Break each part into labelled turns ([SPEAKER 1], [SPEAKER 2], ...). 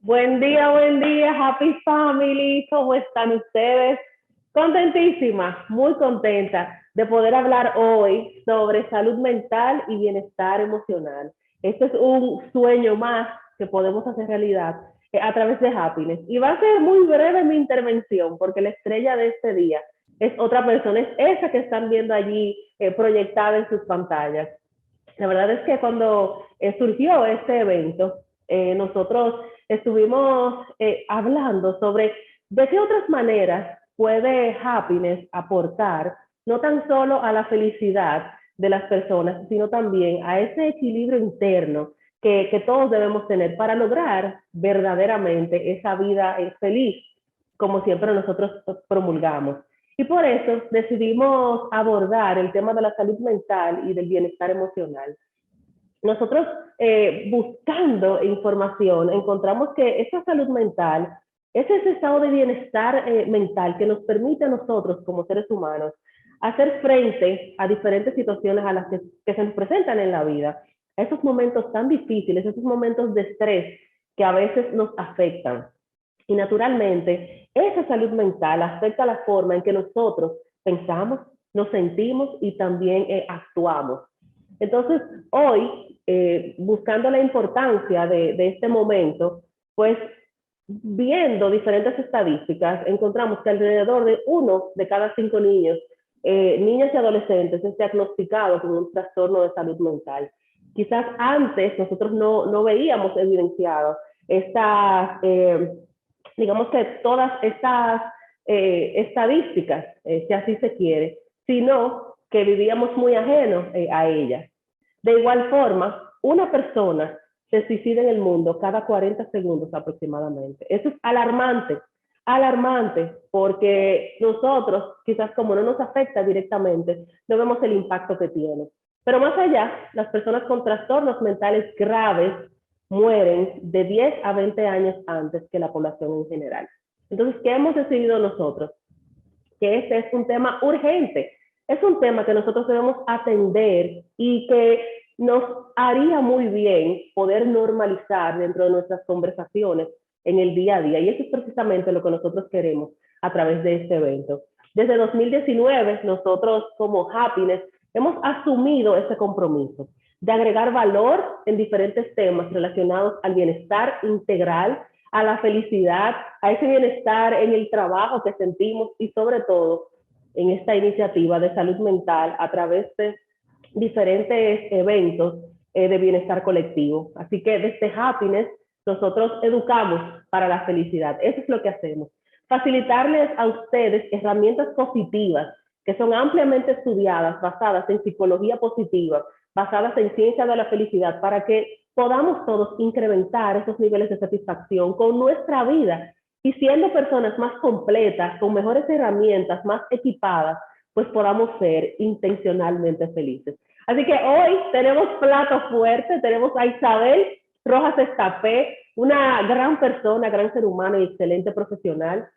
[SPEAKER 1] Buen día, Happy Family, ¿cómo están ustedes? Contentísima, muy contenta de poder hablar hoy sobre salud mental y bienestar emocional. Este es un sueño más que podemos hacer realidad a través de Happiness. Y va a ser muy breve mi intervención, porque la estrella de este día es otra persona, es esa que están viendo allí proyectada en sus pantallas. La verdad es que cuando surgió este evento, nosotros estuvimos hablando sobre de qué otras maneras puede Happiness aportar no tan solo a la felicidad de las personas, sino también a ese equilibrio interno que todos debemos tener para lograr verdaderamente esa vida feliz, como siempre nosotros promulgamos. Y por eso decidimos abordar el tema de la salud mental y del bienestar emocional. Nosotros buscando información encontramos que esa salud mental es ese estado de bienestar mental que nos permite a nosotros como seres humanos hacer frente a diferentes situaciones a las que se nos presentan en la vida, a esos momentos tan difíciles, esos momentos de estrés que a veces nos afectan. Y naturalmente, esa salud mental afecta la forma en que nosotros pensamos, nos sentimos y también actuamos. Entonces, hoy, buscando la importancia de este momento, pues viendo diferentes estadísticas, encontramos que alrededor de 1 de cada 5 niños, niñas y adolescentes, es diagnosticado con un trastorno de salud mental. Quizás antes nosotros no veíamos evidenciado estas, digamos que todas estas estadísticas, si así se quiere, sino que vivíamos muy ajenos a ellas. De igual forma, una persona se suicida en el mundo cada 40 segundos aproximadamente. Eso es alarmante, alarmante, porque nosotros, quizás como no nos afecta directamente, no vemos el impacto que tiene. Pero más allá, las personas con trastornos mentales graves mueren de 10 a 20 años antes que la población en general. Entonces, ¿qué hemos decidido nosotros? Que este es un tema urgente, es un tema que nosotros debemos atender y que nos haría muy bien poder normalizar dentro de nuestras conversaciones en el día a día. Y eso es precisamente lo que nosotros queremos a través de este evento. Desde 2019, nosotros como Happiness hemos asumido ese compromiso de agregar valor en diferentes temas relacionados al bienestar integral, a la felicidad, a ese bienestar en el trabajo que sentimos y sobre todo en esta iniciativa de salud mental a través de diferentes eventos de bienestar colectivo. Así que desde Happiness nosotros educamos para la felicidad. Eso es lo que hacemos. Facilitarles a ustedes herramientas positivas que son ampliamente estudiadas, basadas en psicología positiva, basadas en ciencia de la felicidad, para que podamos todos incrementar esos niveles de satisfacción con nuestra vida y siendo personas más completas, con mejores herramientas, más equipadas, pues podamos ser intencionalmente felices. Así que hoy tenemos plato fuerte, tenemos a Isabel Rojas Estapé, una gran persona, gran ser humano y excelente profesional,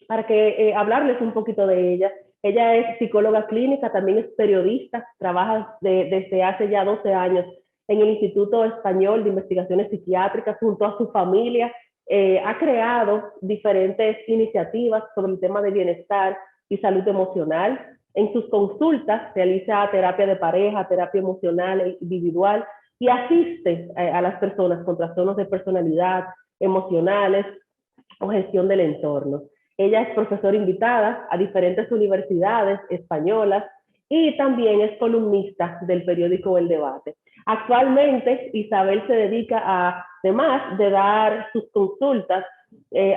[SPEAKER 1] para que hablarles un poquito de ella. Ella es psicóloga clínica, también es periodista, trabaja desde hace ya 12 años en el Instituto Español de Investigaciones Psiquiátricas junto a su familia. Ha creado diferentes iniciativas sobre el tema de bienestar y salud emocional. En sus consultas realiza terapia de pareja, terapia emocional e individual y asiste a las personas con trastornos de personalidad, emocionales o gestión del entorno. Ella es profesora invitada a diferentes universidades españolas y también es columnista del periódico El Debate. Actualmente, Isabel se dedica a, además de dar sus consultas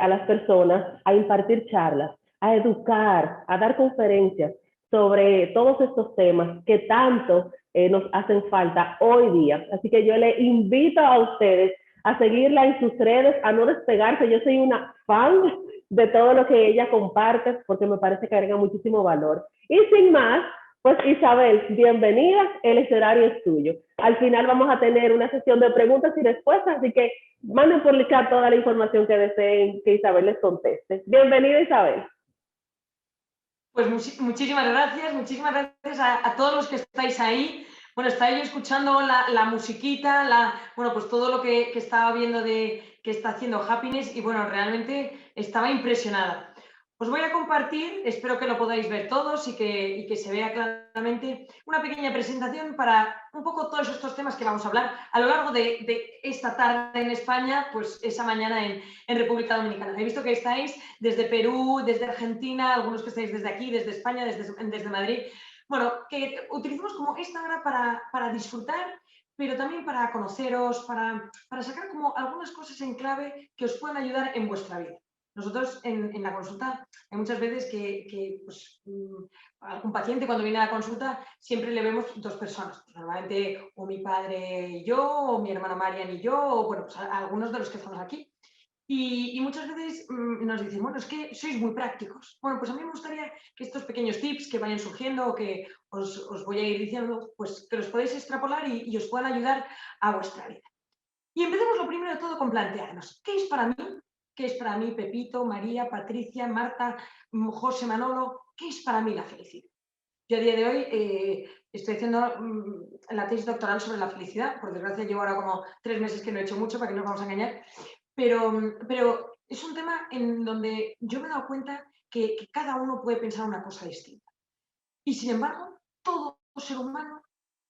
[SPEAKER 1] a las personas, a impartir charlas, a educar, a dar conferencias sobre todos estos temas que tanto nos hacen falta hoy día. Así que yo le invito a ustedes a seguirla en sus redes, a no despegarse. Yo soy una fan de todo lo que ella comparte porque me parece que agrega muchísimo valor. Y sin más, pues Isabel, bienvenida, el escenario es tuyo. Al final vamos a tener una sesión de preguntas y respuestas, así que manden por el chat toda la información que deseen que Isabel les conteste. Bienvenida, Isabel.
[SPEAKER 2] Pues muchísimas gracias a todos los que estáis ahí. Bueno, estaba yo escuchando la musiquita, bueno, pues todo lo que estaba viendo de que está haciendo Happiness y bueno, realmente estaba impresionada. Os voy a compartir, espero que lo podáis ver todos y que se vea claramente, una pequeña presentación para un poco todos estos temas que vamos a hablar a lo largo de esta tarde en España, pues esa mañana en República Dominicana. He visto que estáis desde Perú, desde Argentina, algunos que estáis desde aquí, desde España, desde Madrid. Bueno, que utilicemos como esta hora para disfrutar, pero también para conoceros, para sacar como algunas cosas en clave que os puedan ayudar en vuestra vida. Nosotros en la consulta hay muchas veces que pues, algún paciente cuando viene a la consulta siempre le vemos dos personas. Normalmente o mi padre y yo, o mi hermana Marian y yo, o bueno, pues algunos de los que estamos aquí. Y muchas veces nos dicen, bueno, es que sois muy prácticos. Bueno, pues a mí me gustaría que estos pequeños tips que vayan surgiendo o que os voy a ir diciendo, pues que los podéis extrapolar y os puedan ayudar a vuestra vida. Y empecemos lo primero de todo con plantearnos, ¿qué es para mí? ¿Qué es para mí Pepito, María, Patricia, Marta, José Manolo? ¿Qué es para mí la felicidad? Yo a día de hoy estoy haciendo la tesis doctoral sobre la felicidad. Por desgracia llevo ahora como 3 meses que no he hecho mucho, para que no nos vamos a engañar. Pero es un tema en donde yo me he dado cuenta que cada uno puede pensar una cosa distinta. Y sin embargo, todo ser humano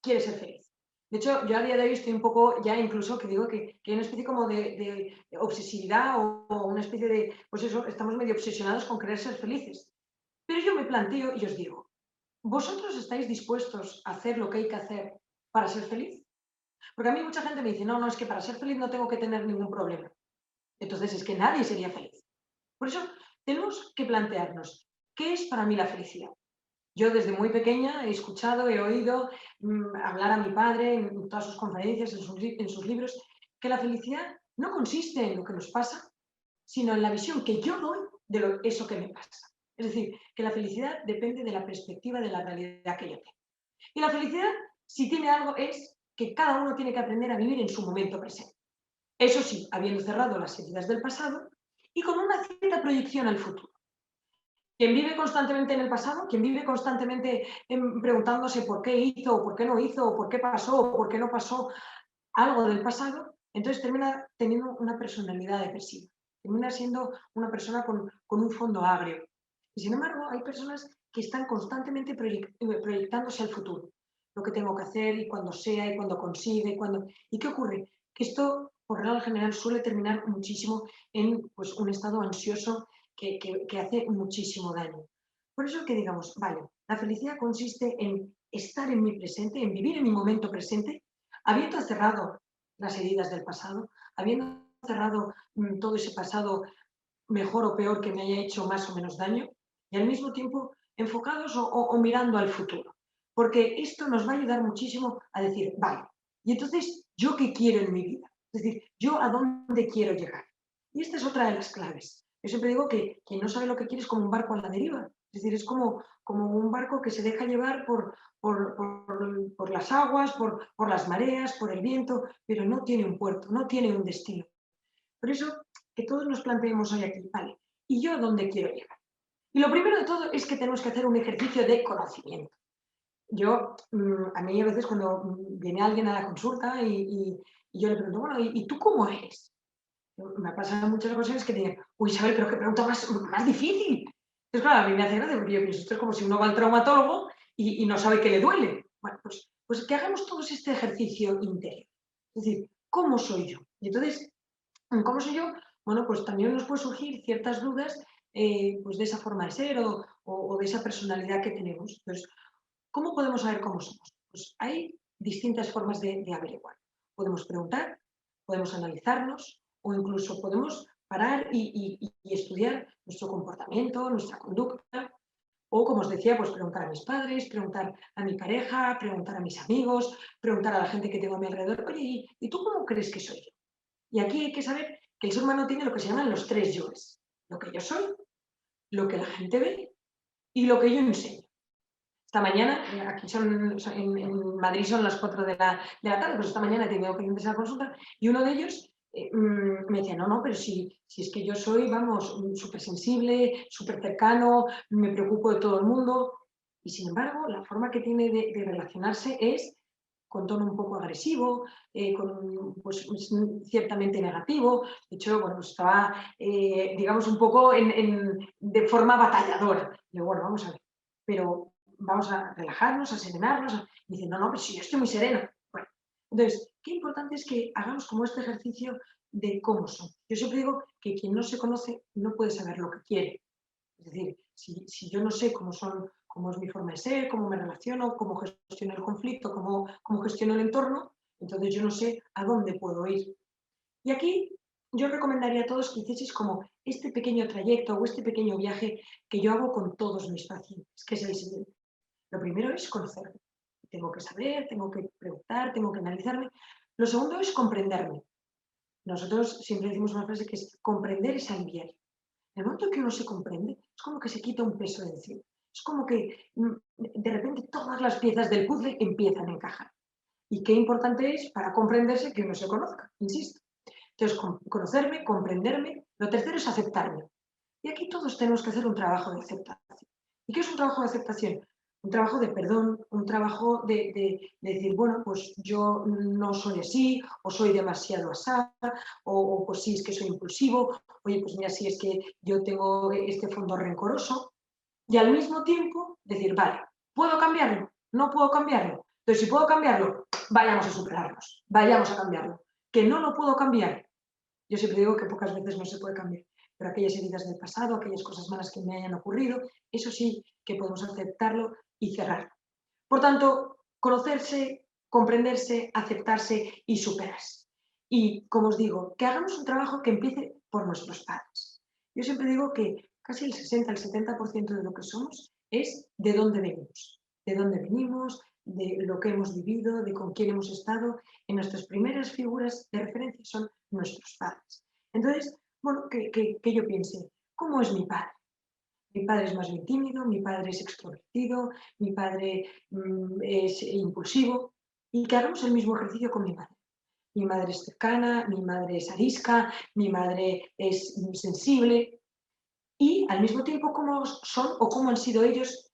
[SPEAKER 2] quiere ser feliz. De hecho, yo a día de hoy estoy un poco ya incluso que digo que hay una especie como de obsesividad o una especie de, pues eso, estamos medio obsesionados con querer ser felices. Pero yo me planteo y os digo, ¿vosotros estáis dispuestos a hacer lo que hay que hacer para ser feliz? Porque a mí mucha gente me dice, no, no, es que para ser feliz no tengo que tener ningún problema. Entonces es que nadie sería feliz. Por eso tenemos que plantearnos, ¿qué es para mí la felicidad? Yo desde muy pequeña he escuchado, he oído hablar a mi padre en todas sus conferencias, en sus libros, que la felicidad no consiste en lo que nos pasa, sino en la visión que yo doy de eso que me pasa. Es decir, que la felicidad depende de la perspectiva de la realidad que yo tengo. Y la felicidad, si tiene algo, es que cada uno tiene que aprender a vivir en su momento presente. Eso sí, habiendo cerrado las heridas del pasado y con una cierta proyección al futuro. Quien vive constantemente en el pasado, quien vive constantemente preguntándose por qué hizo, o por qué no hizo, o por qué pasó, o por qué no pasó algo del pasado, entonces termina teniendo una personalidad depresiva. Termina siendo una persona con un fondo agrio. Y sin embargo, hay personas que están constantemente proyectándose al futuro. Lo que tengo que hacer y cuando sea y cuando consiga y cuando... ¿Y qué ocurre? Que esto, por regla general, suele terminar muchísimo en pues, un estado ansioso que hace muchísimo daño. Por eso que digamos, vale, la felicidad consiste en estar en mi presente, en vivir en mi momento presente, habiendo cerrado las heridas del pasado, habiendo cerrado todo ese pasado mejor o peor que me haya hecho más o menos daño, y al mismo tiempo enfocados o mirando al futuro. Porque esto nos va a ayudar muchísimo a decir, vale, y entonces, ¿yo qué quiero en mi vida? Es decir, ¿yo a dónde quiero llegar? Y esta es otra de las claves. Yo siempre digo que quien no sabe lo que quiere es como un barco a la deriva. Es decir, es como un barco que se deja llevar por las aguas, por las mareas, por el viento, pero no tiene un puerto, no tiene un destino. Por eso, que todos nos planteemos hoy aquí, vale, ¿y yo a dónde quiero llegar? Y lo primero de todo es que tenemos que hacer un ejercicio de conocimiento. Yo, a mí a veces cuando viene alguien a la consulta y yo le pregunto, bueno, ¿y tú cómo eres? Me ha pasado en muchas ocasiones que digan, uy, Isabel, pero qué pregunta más difícil. Entonces, claro, a mí me hace gracia porque yo pienso, esto es como si uno va al traumatólogo y no sabe que le duele. Bueno, pues que hagamos todos este ejercicio interior. Es decir, ¿cómo soy yo? Y entonces, ¿cómo soy yo? Bueno, pues también nos pueden surgir ciertas dudas pues de esa forma de ser o de esa personalidad que tenemos. Entonces, ¿cómo podemos saber cómo somos? Pues hay distintas formas de averiguar. Podemos preguntar, podemos analizarnos o incluso podemos parar y estudiar nuestro comportamiento, nuestra conducta. O, como os decía, pues preguntar a mis padres, preguntar a mi pareja, preguntar a mis amigos, preguntar a la gente que tengo a mi alrededor. Oye, ¿y tú cómo crees que soy yo? Y aquí hay que saber que el ser humano tiene lo que se llaman los 3 yoes. Lo que yo soy, lo que la gente ve y lo que yo enseño. Esta mañana, aquí en Madrid son las 4 de la tarde, pero esta mañana he tenido clientes a la consulta y uno de ellos me decía, no, pero si es que yo soy, vamos, súper sensible, súper cercano, me preocupo de todo el mundo. Y sin embargo, la forma que tiene de relacionarse es con tono un poco agresivo, pues, ciertamente negativo. De hecho, bueno, pues estaba, digamos, un poco de forma batalladora. Y yo, bueno, vamos a ver, pero vamos a relajarnos, a serenarnos. Y dice, no, no, pero si yo estoy muy serena. Bueno, entonces, qué importante es que hagamos como este ejercicio de cómo son. Yo siempre digo que quien no se conoce no puede saber lo que quiere. Es decir, si yo no sé cómo son, cómo es mi forma de ser, cómo me relaciono, cómo gestiono el conflicto, cómo gestiono el entorno, entonces yo no sé a dónde puedo ir. Y aquí yo recomendaría a todos que hicieseis como este pequeño trayecto o este pequeño viaje que yo hago con todos mis pacientes, que es el siguiente. Lo primero es conocerme. Tengo que saber, tengo que preguntar, tengo que analizarme. Lo segundo es comprenderme. Nosotros siempre decimos una frase que es comprender es aliviar. En el momento que uno se comprende, es como que se quita un peso de encima. Es como que de repente todas las piezas del puzzle empiezan a encajar. Y qué importante es para comprenderse que uno se conozca, insisto. Entonces, conocerme, comprenderme. Lo tercero es aceptarme. Y aquí todos tenemos que hacer un trabajo de aceptación. ¿Y qué es un trabajo de aceptación? Un trabajo de perdón, un trabajo de decir, bueno, pues yo no soy así, o soy demasiado asá, o pues sí, es que soy impulsivo, oye, pues mira, sí, es que yo tengo este fondo rencoroso. Y al mismo tiempo decir, vale, ¿puedo cambiarlo? ¿No puedo cambiarlo? Entonces, si puedo cambiarlo, vayamos a superarnos, vayamos a cambiarlo. Que no lo puedo cambiar. Yo siempre digo que pocas veces no se puede cambiar, pero aquellas heridas del pasado, aquellas cosas malas que me hayan ocurrido, eso sí que podemos aceptarlo y cerrarlo. Por tanto, conocerse, comprenderse, aceptarse y superarse. Y, como os digo, que hagamos un trabajo que empiece por nuestros padres. Yo siempre digo que casi el 60, el 70% de lo que somos es de dónde venimos, de lo que hemos vivido, de con quién hemos estado. En nuestras primeras figuras de referencia son nuestros padres. Entonces, bueno, que yo piense, ¿cómo es mi padre? Mi padre es más bien tímido, mi padre es extrovertido, mi padre es impulsivo, y que hagamos el mismo ejercicio con mi madre. Mi madre es cercana, mi madre es arisca, mi madre es sensible, y al mismo tiempo cómo son o cómo han sido ellos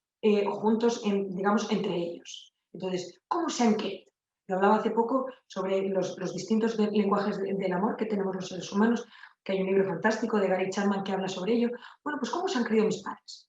[SPEAKER 2] juntos, digamos, entre ellos. Entonces, ¿cómo se han querido? Yo hablaba hace poco sobre los distintos lenguajes del amor que tenemos los seres humanos, que hay un libro fantástico de Gary Chapman que habla sobre ello. Bueno, pues ¿cómo se han querido mis padres?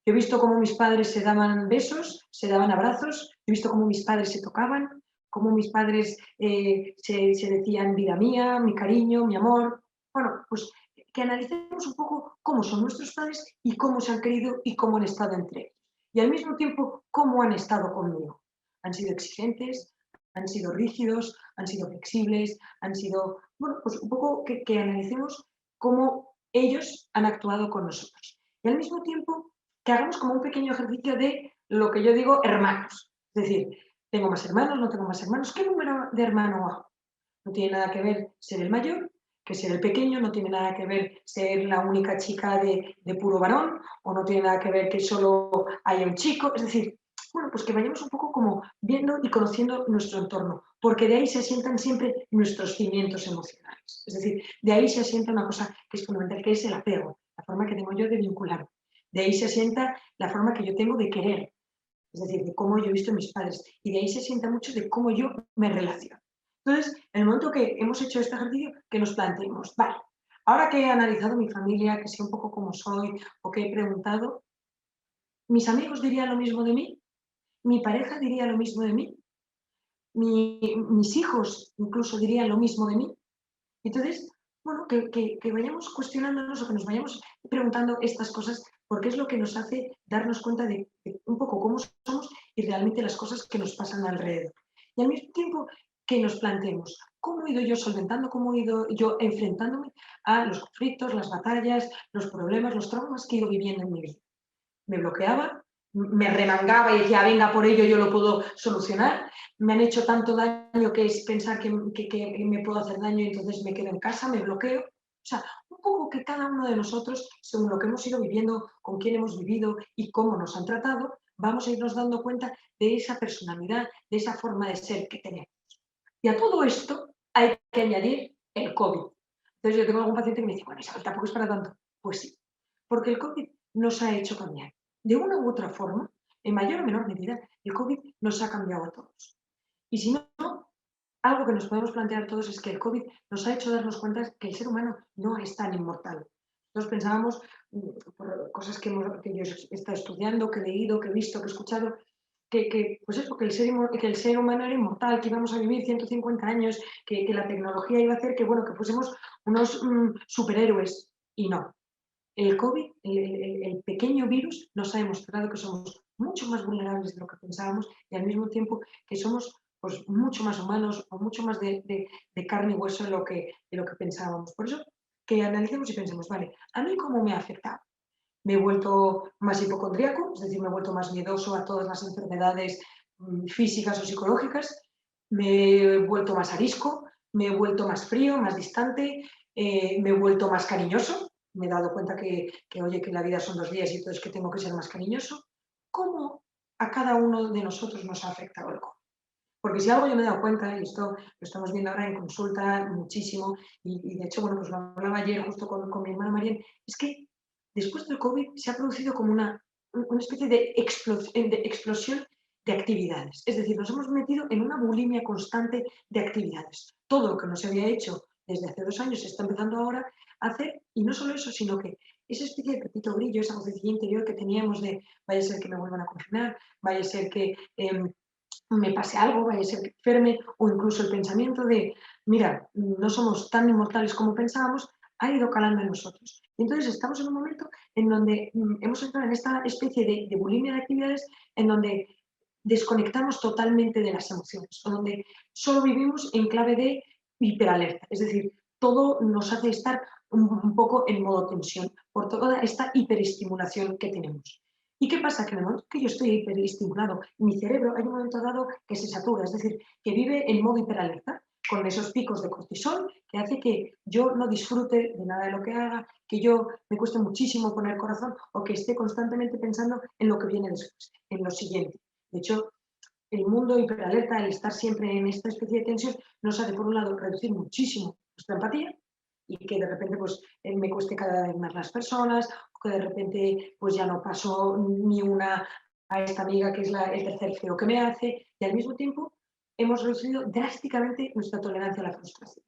[SPEAKER 2] Yo he visto cómo mis padres se daban besos, se daban abrazos, he visto cómo mis padres se tocaban, cómo mis padres se decían vida mía, mi cariño, mi amor. Bueno, pues que analicemos un poco cómo son nuestros padres y cómo se han querido y cómo han estado entre ellos. Y al mismo tiempo, cómo han estado conmigo. Han sido exigentes, han sido rígidos, han sido flexibles, han sido, bueno, pues un poco que analicemos cómo ellos han actuado con nosotros. Y al mismo tiempo, que hagamos como un pequeño ejercicio de lo que yo digo hermanos. Es decir, ¿tengo más hermanos? ¿No tengo más hermanos? ¿Qué número de hermano hago? No tiene nada que ver ser el mayor que ser el pequeño, no tiene nada que ver ser la única chica de puro varón, o no tiene nada que ver que solo haya un chico. Es decir, bueno, pues que vayamos un poco como viendo y conociendo nuestro entorno, porque de ahí se asientan siempre nuestros cimientos emocionales. Es decir, de ahí se asienta una cosa que es fundamental, que es el apego, la forma que tengo yo de vincularme. De ahí se asienta la forma que yo tengo de querer, es decir, de cómo yo he visto a mis padres. Y de ahí se asienta mucho de cómo yo me relaciono. Entonces, en el momento que hemos hecho este ejercicio, que nos planteemos, vale, ahora que he analizado mi familia, que sé un poco cómo soy o que he preguntado, ¿mis amigos dirían lo mismo de mí? ¿Mi pareja diría lo mismo de mí? ¿Mis hijos incluso dirían lo mismo de mí? Entonces, bueno, que vayamos cuestionándonos o que nos vayamos preguntando estas cosas, porque es lo que nos hace darnos cuenta de un poco cómo somos y realmente las cosas que nos pasan alrededor. Y al mismo tiempo que nos planteemos cómo he ido yo solventando, cómo he ido yo enfrentándome a los conflictos, las batallas, los problemas, los traumas que he ido viviendo en mi vida. Me bloqueaba, me remangaba y decía, venga, por ello yo lo puedo solucionar. Me han hecho tanto daño que es pensar que me puedo hacer daño y entonces me quedo en casa, me bloqueo. O sea, un poco que cada uno de nosotros, según lo que hemos ido viviendo, con quién hemos vivido y cómo nos han tratado, vamos a irnos dando cuenta de esa personalidad, de esa forma de ser que tenemos. Y a todo esto hay que añadir el COVID. Entonces yo tengo algún paciente que me dice, bueno, Isabel, tampoco es para tanto. Pues sí, porque el COVID nos ha hecho cambiar. De una u otra forma, en mayor o menor medida, el COVID nos ha cambiado a todos. Y si no, algo que nos podemos plantear todos es que el COVID nos ha hecho darnos cuenta que el ser humano no es tan inmortal. Nosotros pensábamos, por cosas que yo he estado estudiando, que he leído, que he visto, que he escuchado, pues eso, que el ser humano era inmortal, que íbamos a vivir 150 años, que la tecnología iba a hacer que, bueno, que fuésemos unos superhéroes. Y no. El COVID, el pequeño virus, nos ha demostrado que somos mucho más vulnerables de lo que pensábamos y al mismo tiempo que somos pues, mucho más humanos o mucho más de carne y hueso de lo que pensábamos. Por eso, que analicemos y pensemos, vale, ¿a mí cómo me ha afectado? Me he vuelto más hipocondríaco, es decir, me he vuelto más miedoso a todas las enfermedades físicas o psicológicas, me he vuelto más arisco, me he vuelto más frío, más distante, me he vuelto más cariñoso, me he dado cuenta oye, que la vida son 2 días y entonces que tengo que ser más cariñoso. ¿Cómo a cada uno de nosotros nos ha afectado el COVID? Porque si algo yo me he dado cuenta, y esto lo estamos viendo ahora en consulta muchísimo, y de hecho, bueno, pues lo hablaba ayer justo con mi hermana María, es que después del COVID se ha producido como una especie de explosión de actividades. Es decir, nos hemos metido en una bulimia constante de actividades. Todo lo que no se había hecho desde hace 2 años se está empezando ahora a hacer, y no solo eso, sino que esa especie de pepito grillo, esa vocecilla interior que teníamos de vaya a ser que me vuelvan a confinar, vaya a ser que me pase algo, vaya a ser que enferme, o incluso el pensamiento de, mira, no somos tan inmortales como pensábamos, ha ido calando en nosotros. Y entonces estamos en un momento en donde hemos entrado en esta especie de bulimia de actividades en donde desconectamos totalmente de las emociones, o donde solo vivimos en clave de hiperalerta, es decir, todo nos hace estar un poco en modo tensión por toda esta hiperestimulación que tenemos. ¿Y qué pasa? Que en el momento que yo estoy hiperestimulado, mi cerebro hay un momento dado que se satura, es decir, que vive en modo hiperalerta, con esos picos de cortisol, que hace que yo no disfrute de nada de lo que haga, que yo me cueste muchísimo poner corazón o que esté constantemente pensando en lo que viene después, en lo siguiente. De hecho, el mundo hiperalerta, el estar siempre en esta especie de tensión, nos hace, por un lado, reducir muchísimo nuestra empatía y que de repente pues, me cueste cada vez más las personas, o que de repente pues, ya no paso ni una a esta amiga que es el tercer feo que me hace, y al mismo tiempo hemos reducido drásticamente nuestra tolerancia a la frustración.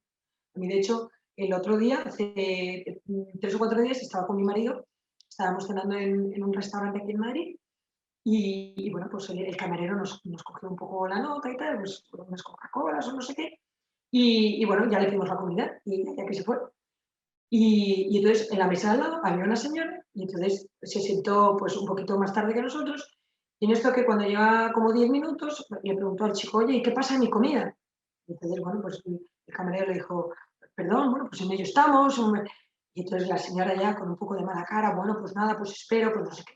[SPEAKER 2] A mí, de hecho, el otro día, hace 3 o 4 días, estaba con mi marido, estábamos cenando en un restaurante aquí en Madrid, y bueno, pues el camarero nos cogió un poco la nota y tal, pues unas Coca-Colas o no sé qué, y bueno, ya le dimos la comida y ya que se fue. Y entonces en la mesa al lado había una señora y entonces se sentó pues un poquito más tarde que nosotros, y en esto que cuando lleva como 10 minutos le preguntó al chico, oye, ¿y qué pasa en mi comida? Y entonces, bueno, pues el camarero le dijo, perdón, bueno, pues en ello estamos. Y entonces la señora ya con un poco de mala cara, bueno, pues nada, pues espero, pues no sé qué.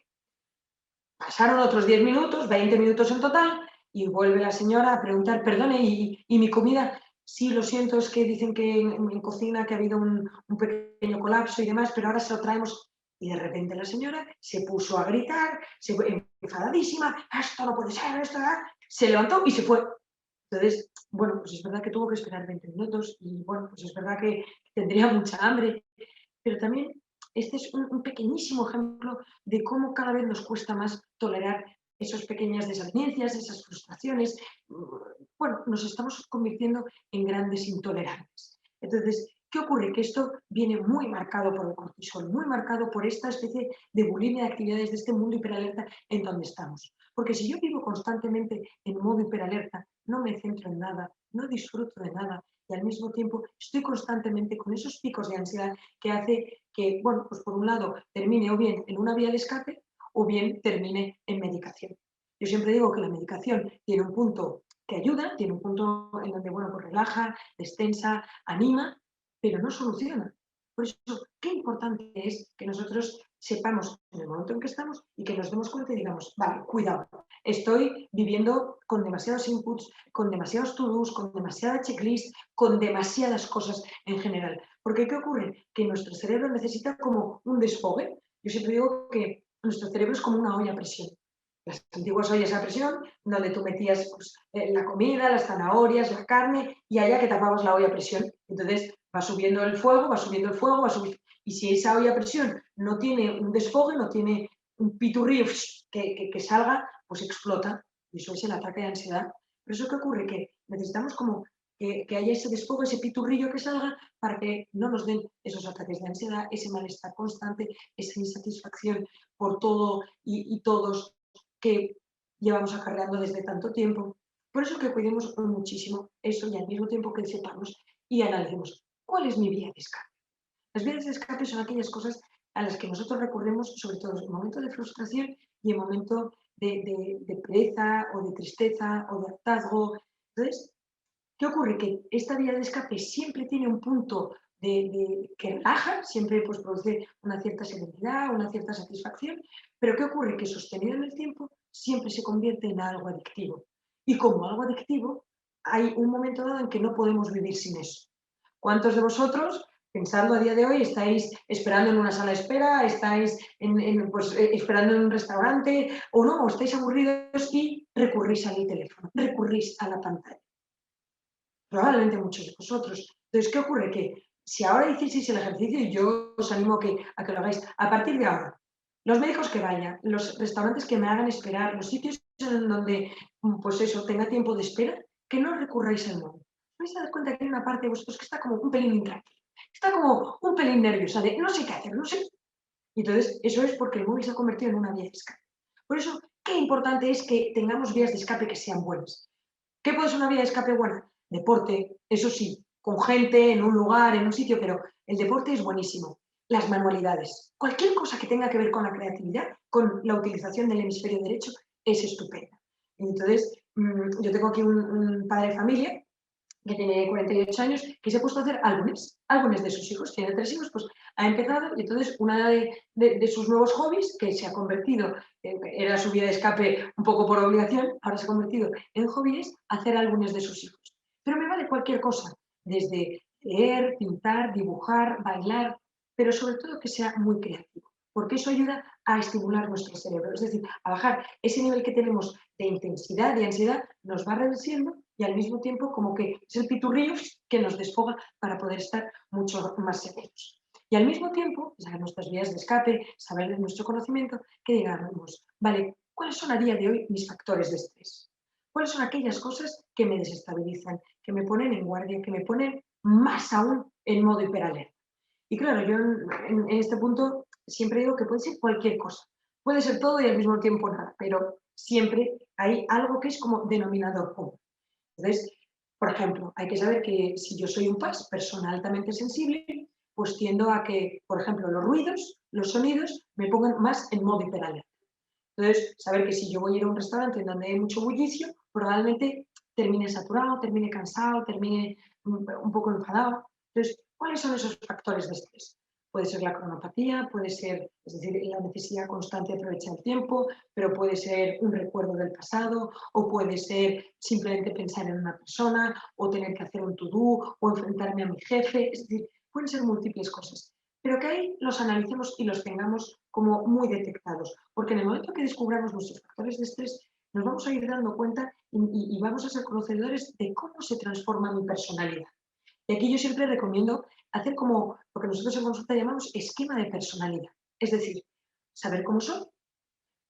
[SPEAKER 2] Pasaron otros 10 minutos, 20 minutos en total, y vuelve la señora a preguntar, perdone, ¿y mi comida? Sí, lo siento, es que dicen que en cocina que ha habido un pequeño colapso y demás, pero ahora se lo traemos. Y de repente la señora se puso a gritar, enfadadísima, esto no puede ser, esto, se levantó y se fue. Entonces, bueno, pues es verdad que tuvo que esperar 20 minutos y bueno, pues es verdad que tendría mucha hambre, pero también este es un pequeñísimo ejemplo de cómo cada vez nos cuesta más tolerar esas pequeñas desavenencias, esas frustraciones. Bueno, nos estamos convirtiendo en grandes intolerantes. Entonces, ¿qué ocurre? Que esto viene muy marcado por el cortisol, muy marcado por esta especie de bulimia de actividades de este mundo hiperalerta en donde estamos. Porque si yo vivo constantemente en modo hiperalerta, no me centro en nada, no disfruto de nada, y al mismo tiempo estoy constantemente con esos picos de ansiedad que hace que, bueno, pues por un lado termine o bien en una vía de escape o bien termine en medicación. Yo siempre digo que la medicación tiene un punto que ayuda, tiene un punto en donde, bueno, pues relaja, destensa, anima, pero no soluciona. Por eso, qué importante es que nosotros sepamos en el momento en que estamos y que nos demos cuenta y digamos, vale, cuidado, estoy viviendo con demasiados inputs, con demasiados to-dos, con demasiada checklist, con demasiadas cosas en general. Porque ¿qué ocurre? Que nuestro cerebro necesita como un desfogue. Yo siempre digo que nuestro cerebro es como una olla a presión. Las antiguas ollas a presión, donde tú metías pues, la comida, las zanahorias, la carne, y allá que tapabas la olla a presión. Entonces va subiendo el fuego, va subiendo el fuego, va subiendo. Y si esa olla a presión no tiene un desfogue, no tiene un piturrío que salga, pues explota. Y eso es el ataque de ansiedad. Pero eso, ¿qué ocurre? Que necesitamos como que haya ese desfogo, ese piturrillo que salga para que no nos den esos ataques de ansiedad, ese malestar constante, esa insatisfacción por todo y todos que llevamos acarreando desde tanto tiempo. Por eso que cuidemos muchísimo eso y al mismo tiempo que sepamos y analicemos cuál es mi vía de escape. Las vías de escape son aquellas cosas a las que nosotros recurremos, sobre todo en momentos de frustración y en momentos de pereza o de tristeza o de hartazgo. Entonces, ¿qué ocurre? Que esta vía de escape siempre tiene un punto que relaja, siempre pues, produce una cierta serenidad, una cierta satisfacción, pero ¿qué ocurre? Que sostenido en el tiempo siempre se convierte en algo adictivo. Y como algo adictivo, hay un momento dado en que no podemos vivir sin eso. ¿Cuántos de vosotros, pensando a día de hoy, estáis esperando en una sala de espera, estáis esperando en un restaurante o no, o estáis aburridos y recurrís al teléfono, recurrís a la pantalla? Probablemente muchos de vosotros. Entonces, ¿qué ocurre? Que si ahora hicieseis el ejercicio, y yo os animo a que lo hagáis, a partir de ahora, los médicos que vayan, los restaurantes que me hagan esperar, los sitios en donde, pues eso, tenga tiempo de espera, que no recurráis al móvil. Vais a dar cuenta que hay una parte de vosotros que está como un pelín intranquila, está como un pelín nerviosa, de no sé qué hacer, no sé. Y entonces, eso es porque el móvil se ha convertido en una vía de escape. Por eso, qué importante es que tengamos vías de escape que sean buenas. ¿Qué puede ser una vía de escape buena? Deporte, eso sí, con gente, en un lugar, en un sitio, pero el deporte es buenísimo. Las manualidades, cualquier cosa que tenga que ver con la creatividad, con la utilización del hemisferio derecho, es estupenda. Entonces, yo tengo aquí un padre de familia que tiene 48 años, que se ha puesto a hacer álbumes de sus hijos, tiene 3 hijos, pues ha empezado y entonces una de sus nuevos hobbies, que se ha convertido, era su vía de escape un poco por obligación, ahora se ha convertido en hobby, es hacer álbumes de sus hijos. Pero me vale cualquier cosa, desde leer, pintar, dibujar, bailar, pero sobre todo que sea muy creativo, porque eso ayuda a estimular nuestro cerebro, es decir, a bajar ese nivel que tenemos de intensidad, de ansiedad, nos va reduciendo y al mismo tiempo como que es el piturrillo que nos desfoga para poder estar mucho más serenos. Y al mismo tiempo, saber nuestras vías de escape, saber de nuestro conocimiento, que digamos, vale, ¿cuáles son a día de hoy mis factores de estrés? ¿Cuáles son aquellas cosas que me desestabilizan, que me ponen en guardia, que me ponen más aún en modo hiperalerta? Y claro, yo en este punto siempre digo que puede ser cualquier cosa. Puede ser todo y al mismo tiempo nada, pero siempre hay algo que es como denominador común. Entonces, por ejemplo, hay que saber que si yo soy un PAS, persona altamente sensible, pues tiendo a que, por ejemplo, los ruidos, los sonidos, me pongan más en modo hiperalerta. Entonces, saber que si yo voy a ir a un restaurante en donde hay mucho bullicio, probablemente termine saturado, termine cansado, termine un poco enfadado. Entonces, ¿cuáles son esos factores de estrés? Puede ser la cronopatía, puede ser, es decir, la necesidad constante de aprovechar el tiempo, pero puede ser un recuerdo del pasado, o puede ser simplemente pensar en una persona, o tener que hacer un to-do, o enfrentarme a mi jefe. Es decir, pueden ser múltiples cosas. Pero que ahí los analicemos y los tengamos como muy detectados, porque en el momento que descubramos nuestros factores de estrés, nos vamos a ir dando cuenta y vamos a ser conocedores de cómo se transforma mi personalidad. Y aquí yo siempre recomiendo hacer como lo que nosotros en consulta llamamos esquema de personalidad. Es decir, saber cómo soy,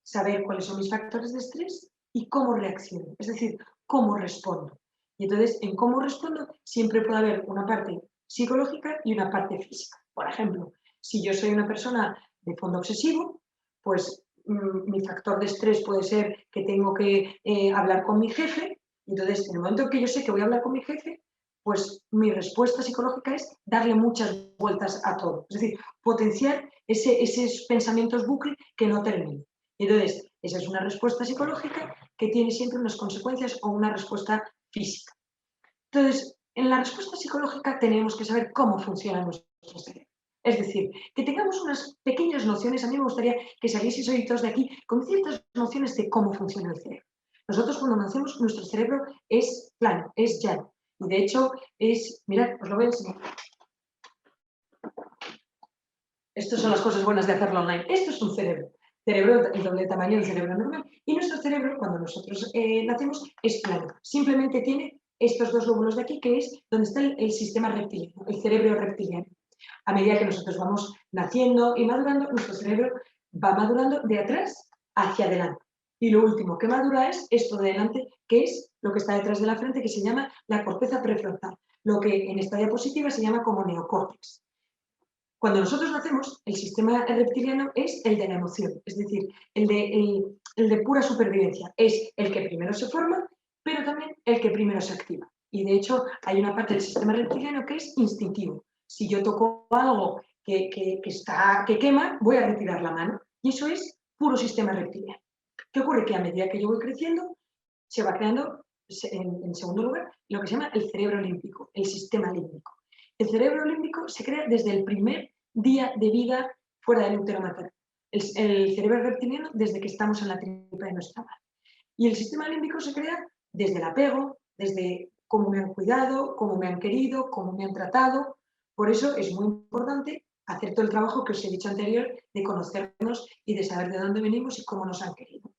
[SPEAKER 2] saber cuáles son mis factores de estrés y cómo reacciono. Es decir, cómo respondo. Y entonces, en cómo respondo, siempre puede haber una parte psicológica y una parte física. Por ejemplo, si yo soy una persona de fondo obsesivo, pues mi factor de estrés puede ser que tengo que hablar con mi jefe. Y entonces, en el momento en que yo sé que voy a hablar con mi jefe, pues mi respuesta psicológica es darle muchas vueltas a todo. Es decir, potenciar esos pensamientos bucle que no terminan. Entonces, esa es una respuesta psicológica que tiene siempre unas consecuencias o una respuesta física. Entonces, en la respuesta psicológica tenemos que saber cómo funciona nuestro cerebro. Es decir, que tengamos unas pequeñas nociones. A mí me gustaría que salieseis hoy todos de aquí con ciertas nociones de cómo funciona el cerebro. Nosotros cuando nacemos, nuestro cerebro es plano, es llano. Y de hecho es, mirad, os lo voy a enseñar. Estas son las cosas buenas de hacerlo online. Esto es un cerebro. Cerebro, el doble tamaño del cerebro normal. Y nuestro cerebro, cuando nosotros nacemos, es plano. Simplemente tiene estos dos lóbulos de aquí, que es donde está el sistema reptiliano, el cerebro reptiliano. A medida que nosotros vamos naciendo y madurando, nuestro cerebro va madurando de atrás hacia adelante. Y lo último que madura es esto de delante, que es lo que está detrás de la frente, que se llama la corteza prefrontal, lo que en esta diapositiva se llama como neocórtex. Cuando nosotros nacemos, el sistema reptiliano es el de la emoción, es decir, el de pura supervivencia. Es el que primero se forma, pero también el que primero se activa. Y de hecho, hay una parte del sistema reptiliano que es instintivo. Si yo toco algo que quema, voy a retirar la mano. Y eso es puro sistema reptiliano. ¿Qué ocurre? Que a medida que yo voy creciendo, se va creando, en segundo lugar, lo que se llama el cerebro límbico, el sistema límbico. El cerebro límbico se crea desde el primer día de vida fuera del útero materno. El cerebro reptiliano desde que estamos en la tripa de nuestra madre. Y el sistema límbico se crea desde el apego, desde cómo me han cuidado, cómo me han querido, cómo me han tratado. Por eso es muy importante hacer todo el trabajo que os he dicho anterior de conocernos y de saber de dónde venimos y cómo nos han querido.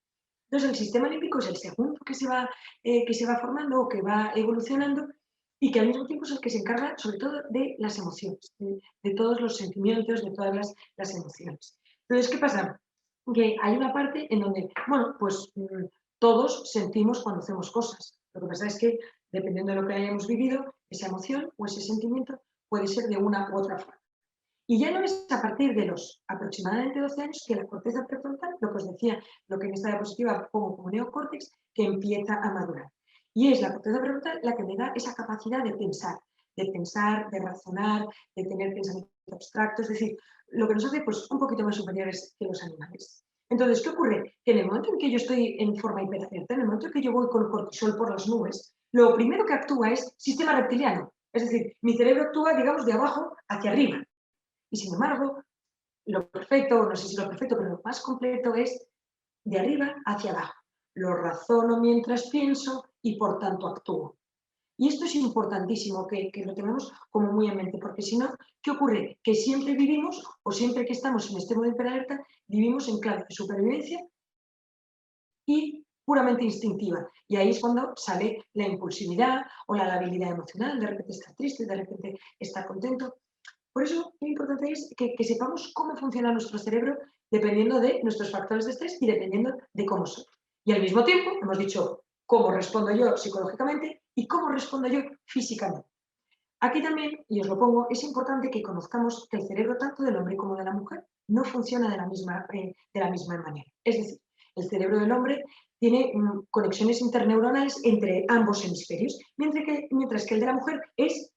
[SPEAKER 2] Entonces, el sistema límbico es el segundo que se va formando o que va evolucionando y que al mismo tiempo es el que se encarga sobre todo de las emociones, de todos los sentimientos, de todas las emociones. Entonces, ¿qué pasa? Que hay una parte en donde, bueno, pues todos sentimos cuando hacemos cosas. Lo que pasa es que, dependiendo de lo que hayamos vivido, esa emoción o ese sentimiento puede ser de una u otra forma. Y ya no es a partir de los aproximadamente 12 años que la corteza prefrontal, lo que os decía, lo que en esta diapositiva pongo como neocórtex, que empieza a madurar. Y es la corteza prefrontal la que me da esa capacidad de pensar, de razonar, de tener pensamientos abstractos, es decir, lo que nos hace pues, un poquito más superiores que los animales. Entonces, ¿qué ocurre? Que en el momento en que yo estoy en forma hiperalerta, en el momento en que yo voy con cortisol por las nubes, lo primero que actúa es sistema reptiliano. Es decir, mi cerebro actúa, digamos, de abajo hacia arriba. Y sin embargo, lo perfecto, no sé si lo perfecto, pero lo más completo es de arriba hacia abajo. Lo razono mientras pienso y por tanto actúo. Y esto es importantísimo que lo tengamos como muy en mente, porque si no, ¿qué ocurre? Que siempre vivimos, o siempre que estamos en este modo hiperalerta, vivimos en clave de supervivencia y puramente instintiva. Y ahí es cuando sale la impulsividad o la labilidad emocional, de repente estar triste, de repente estar contento. Por eso, lo importante es que sepamos cómo funciona nuestro cerebro dependiendo de nuestros factores de estrés y dependiendo de cómo somos. Y al mismo tiempo, hemos dicho cómo respondo yo psicológicamente y cómo respondo yo físicamente. Aquí también, y os lo pongo, es importante que conozcamos que el cerebro tanto del hombre como de la mujer no funciona de la misma manera. Es decir, el cerebro del hombre tiene conexiones interneuronales entre ambos hemisferios, mientras que el de la mujer es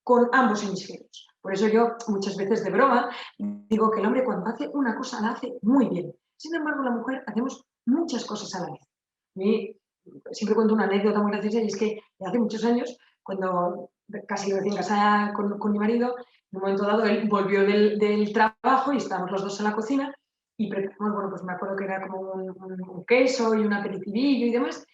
[SPEAKER 2] con ambos hemisferios. Por eso yo muchas veces de broma digo que el hombre cuando hace una cosa la hace muy bien. Sin embargo, la mujer hacemos muchas cosas a la vez. Y siempre cuento una anécdota muy graciosa y es que hace muchos años, cuando casi recién casada con mi marido, en un momento dado él volvió del trabajo y estábamos los dos en la cocina y preparamos, bueno, pues me acuerdo que era como un queso y un aperitivillo y demás.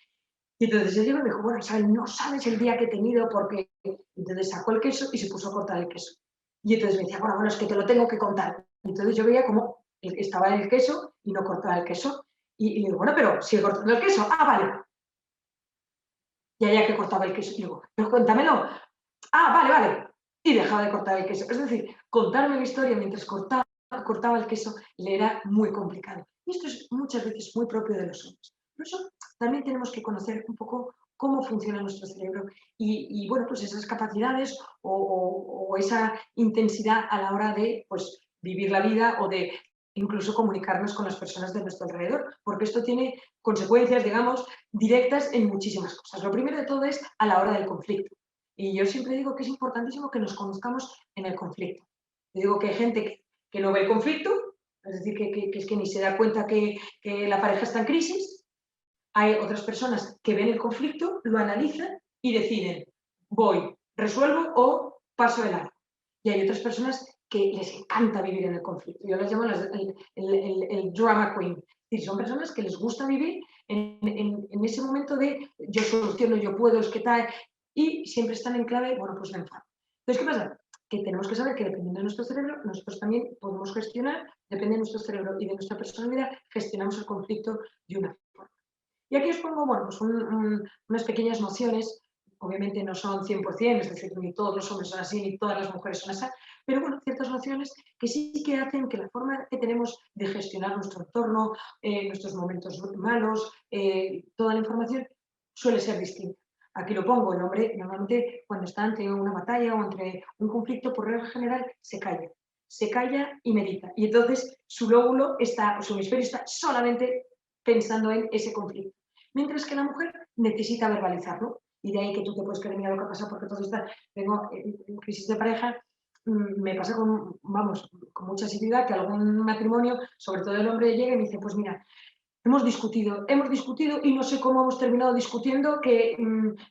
[SPEAKER 2] Y entonces yo me dijo, bueno, ¿sabes? No sabes el día que he tenido porque... Entonces sacó el queso y se puso a cortar el queso. Y entonces me decía, bueno, es que te lo tengo que contar. Y entonces yo veía cómo estaba el queso y no cortaba el queso. Y le digo, bueno, pero sigue cortando el queso. Ah, vale. Y allá que cortaba el queso. Y digo, pero cuéntamelo. Ah, vale, vale. Y dejaba de cortar el queso. Es decir, contarme la historia mientras cortaba el queso le era muy complicado. Y esto es muchas veces muy propio de los hombres. Por eso también tenemos que conocer un poco cómo funciona nuestro cerebro y bueno, pues esas capacidades o esa intensidad a la hora de pues, vivir la vida o de incluso comunicarnos con las personas de nuestro alrededor, porque esto tiene consecuencias, digamos, directas en muchísimas cosas. Lo primero de todo es a la hora del conflicto. Y yo siempre digo que es importantísimo que nos conozcamos en el conflicto. Yo digo que hay gente que no ve el conflicto, es decir, que es que ni se da cuenta que la pareja está en crisis. Hay otras personas que ven el conflicto, lo analizan y deciden, voy, resuelvo o paso de largo. Y hay otras personas que les encanta vivir en el conflicto. Yo las llamo el drama queen. Es decir, son personas que les gusta vivir en ese momento de yo soluciono, yo puedo, es que tal, y siempre están en clave, bueno, pues me enfado. Entonces, ¿qué pasa? Que tenemos que saber que dependiendo de nuestro cerebro, nosotros también podemos gestionar, depende de nuestro cerebro y de nuestra personalidad, gestionamos el conflicto de una forma. Y aquí os pongo, bueno, pues unas pequeñas nociones obviamente no son 100%, es decir, ni todos los hombres son así, ni todas las mujeres son así, pero bueno, ciertas nociones que sí que hacen que la forma que tenemos de gestionar nuestro entorno, nuestros momentos malos, toda la información suele ser distinta. Aquí lo pongo, el hombre normalmente cuando está ante una batalla o entre un conflicto, por regla general, se calla y medita. Y entonces su lóbulo está, su hemisferio está solamente pensando en ese conflicto. Mientras que la mujer necesita verbalizarlo. Y de ahí que tú te puedes creer, mira lo que pasa, porque todo está, tengo en crisis de pareja, me pasa con, vamos, con mucha asiduidad que algún matrimonio, sobre todo el hombre, llega y me dice, pues mira, hemos discutido y no sé cómo hemos terminado discutiendo, que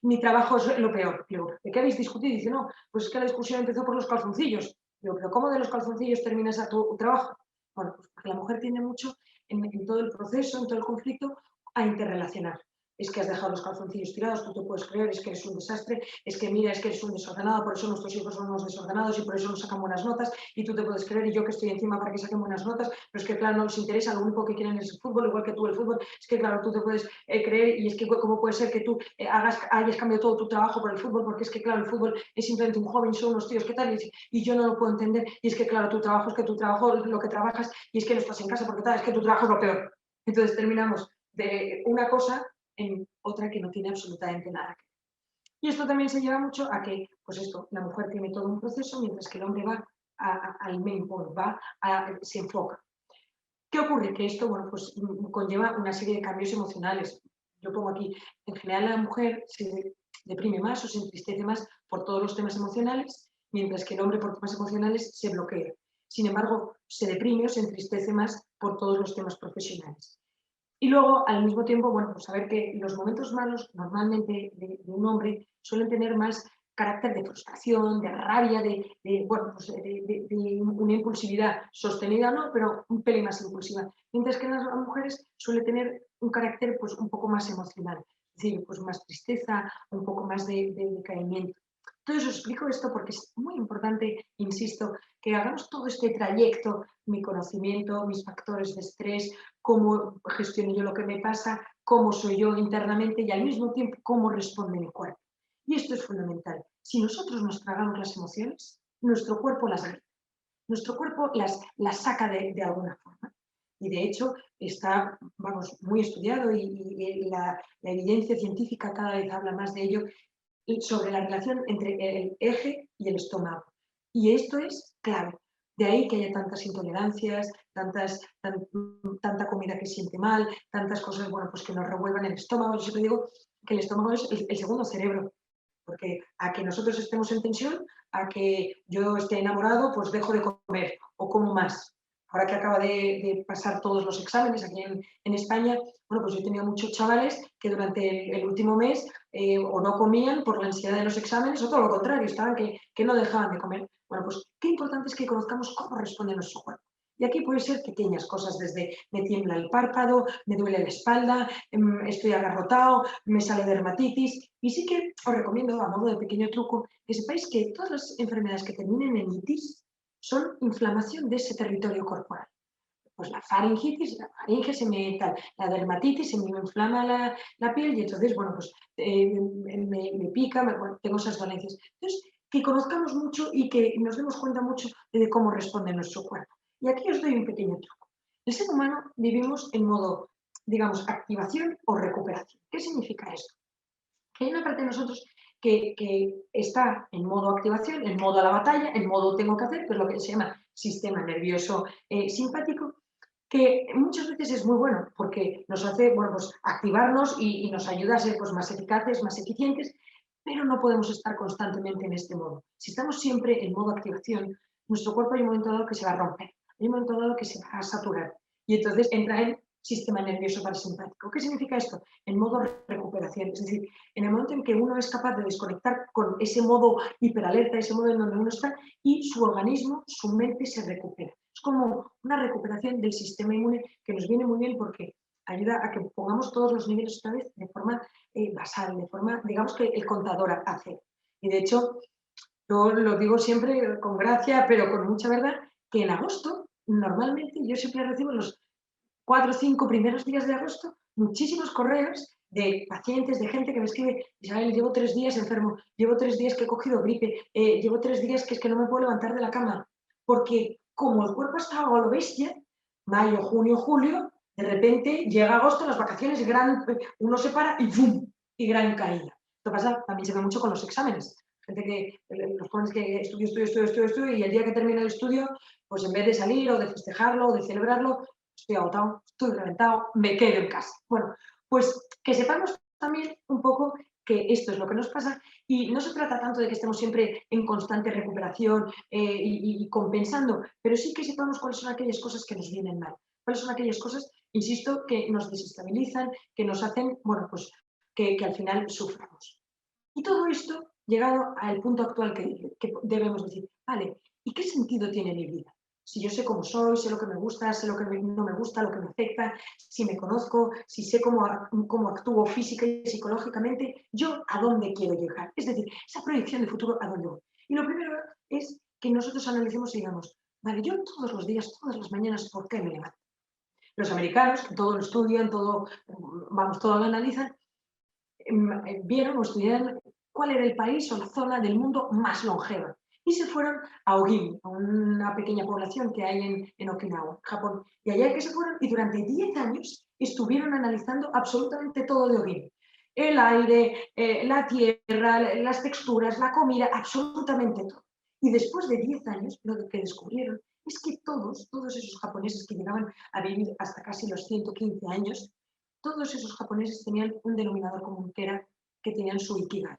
[SPEAKER 2] mi trabajo es lo peor. Digo, ¿de qué habéis discutido? Y dice, no, pues es que la discusión empezó por los calzoncillos. Digo, ¿pero cómo de los calzoncillos terminas a tu trabajo? Bueno, pues porque la mujer tiende mucho en todo el proceso, en todo el conflicto, a interrelacionar. Es que has dejado los calzoncillos tirados, tú te puedes creer, es que eres un desastre, es que mira, es que eres un desordenado, por eso nuestros hijos son unos desordenados y por eso nos sacan buenas notas, y tú te puedes creer, y yo que estoy encima para que saquen buenas notas, pero es que claro, no les interesa, lo único que quieren es el fútbol, igual que tú el fútbol, es que claro, tú te puedes creer, y es que cómo puede ser que tú hayas cambiado todo tu trabajo por el fútbol, porque es que claro, el fútbol es simplemente un joven, son unos tíos, ¿qué tal? Y yo no lo puedo entender, y es que claro, tu trabajo es que tu trabajo, lo que trabajas, y es que no estás en casa, porque tal, es que tu trabajo es lo peor. Entonces terminamos de una cosa en otra que no tiene absolutamente nada que ver. Y esto también se lleva mucho a que, pues esto, la mujer tiene todo un proceso, mientras que el hombre va al main point, se enfoca. ¿Qué ocurre? Que esto, bueno, pues conlleva una serie de cambios emocionales. Yo pongo aquí, en general la mujer se deprime más o se entristece más por todos los temas emocionales, mientras que el hombre por temas emocionales se bloquea. Sin embargo, se deprime o se entristece más por todos los temas profesionales. Y luego, al mismo tiempo, bueno, pues saber que los momentos malos normalmente de un hombre suelen tener más carácter de frustración, de rabia, bueno, pues de una impulsividad sostenida, ¿no? Pero un pelín más impulsiva. Mientras que en las mujeres suele tener un carácter pues un poco más emocional, es decir, pues más tristeza, un poco más de decaimiento. Entonces os explico esto porque es muy importante, insisto, que hagamos todo este trayecto, mi conocimiento, mis factores de estrés, cómo gestiono yo lo que me pasa, cómo soy yo internamente y al mismo tiempo cómo responde mi cuerpo. Y esto es fundamental. Si nosotros nos tragamos las emociones, nuestro cuerpo las grita, nuestro cuerpo las saca de alguna forma. Y de hecho está, vamos, muy estudiado y la evidencia científica cada vez habla más de ello, sobre la relación entre el eje y el estómago. Y esto es clave. De ahí que haya tantas intolerancias, tanta comida que siente mal, tantas cosas, bueno, pues que nos revuelvan el estómago. Yo siempre digo que el estómago es el segundo cerebro, porque a que nosotros estemos en tensión, a que yo esté enamorado, pues dejo de comer o como más. Ahora que acaba de pasar todos los exámenes aquí en España, bueno, pues yo he tenido muchos chavales que durante el último mes o no comían por la ansiedad de los exámenes o todo lo contrario, estaban que no dejaban de comer. Bueno, pues qué importante es que conozcamos cómo responde nuestro cuerpo. Y aquí pueden ser pequeñas cosas, desde me tiembla el párpado, me duele la espalda, estoy agarrotado, me sale dermatitis. Y sí que os recomiendo, a modo de pequeño truco, que sepáis que todas las enfermedades que terminen en itis son inflamación de ese territorio corporal. Pues la faringitis, la faringe se me tal, la dermatitis se me inflama la piel y entonces, bueno, pues me pica, bueno, tengo esas dolencias. Entonces, que conozcamos mucho y que nos demos cuenta mucho de cómo responde nuestro cuerpo. Y aquí os doy un pequeño truco. El ser humano vivimos en modo, digamos, activación o recuperación. ¿Qué significa esto? Que hay una parte de nosotros que está en modo activación, en modo a la batalla, en modo tengo que hacer, que es lo que se llama sistema nervioso simpático, que muchas veces es muy bueno porque nos hace, bueno, pues activarnos y nos ayuda a ser pues, más eficaces, más eficientes, pero no podemos estar constantemente en este modo. Si estamos siempre en modo activación, nuestro cuerpo hay un momento dado que se va a romper, hay un momento dado que se va a saturar y entonces entra en sistema nervioso parasimpático. ¿Qué significa esto? En modo recuperación, es decir, en el momento en que uno es capaz de desconectar con ese modo hiperalerta, ese modo en donde uno está, y su organismo, su mente se recupera. Es como una recuperación del sistema inmune que nos viene muy bien porque ayuda a que pongamos todos los niveles otra vez de forma basal, de forma, digamos que el contador hace. Y de hecho, yo lo digo siempre con gracia, pero con mucha verdad, que en agosto, normalmente, yo siempre recibo los 4 o 5 primeros días de agosto muchísimos correos de pacientes, de gente que me escribe, Isabel, llevo 3 días enfermo, llevo 3 días que he cogido gripe, llevo 3 días que es que no me puedo levantar de la cama, porque como el cuerpo está a lo bestia, mayo, junio, julio, de repente llega agosto, las vacaciones, uno se para y ¡bum! Y gran caída. Esto pasa, también se ve mucho con los exámenes. Gente que los pones que estudio, y el día que termina el estudio, pues en vez de salir o de festejarlo o de celebrarlo, estoy agotado, estoy reventado, me quedo en casa. Bueno, pues que sepamos también un poco que esto es lo que nos pasa y no se trata tanto de que estemos siempre en constante recuperación y compensando, pero sí que sepamos cuáles son aquellas cosas que nos vienen mal, cuáles son aquellas cosas, insisto, que nos desestabilizan, que nos hacen, bueno, pues que al final suframos. Y todo esto llegado al punto actual que debemos decir, vale, ¿y qué sentido tiene mi vida? Si yo sé cómo soy, sé lo que me gusta, sé lo que no me gusta, lo que me afecta, si me conozco, si sé cómo actúo física y psicológicamente, ¿yo a dónde quiero llegar? Es decir, esa proyección de futuro, ¿a dónde voy? Y lo primero es que nosotros analicemos y digamos, vale, yo todos los días, todas las mañanas, ¿por qué me levanto? Los americanos, que todo lo estudian, todo, vamos, todo lo analizan, vieron o estudiaron cuál era el país o la zona del mundo más longeva. Y se fueron a Ogimi, a una pequeña población que hay en Okinawa, Japón. Y allá que se fueron y durante 10 años estuvieron analizando absolutamente todo de Ogimi. El aire, la tierra, las texturas, la comida, absolutamente todo. Y después de 10 años, lo que descubrieron es que todos esos japoneses que llegaban a vivir hasta casi los 115 años, todos esos japoneses tenían un denominador común, que era que tenían su ikigai,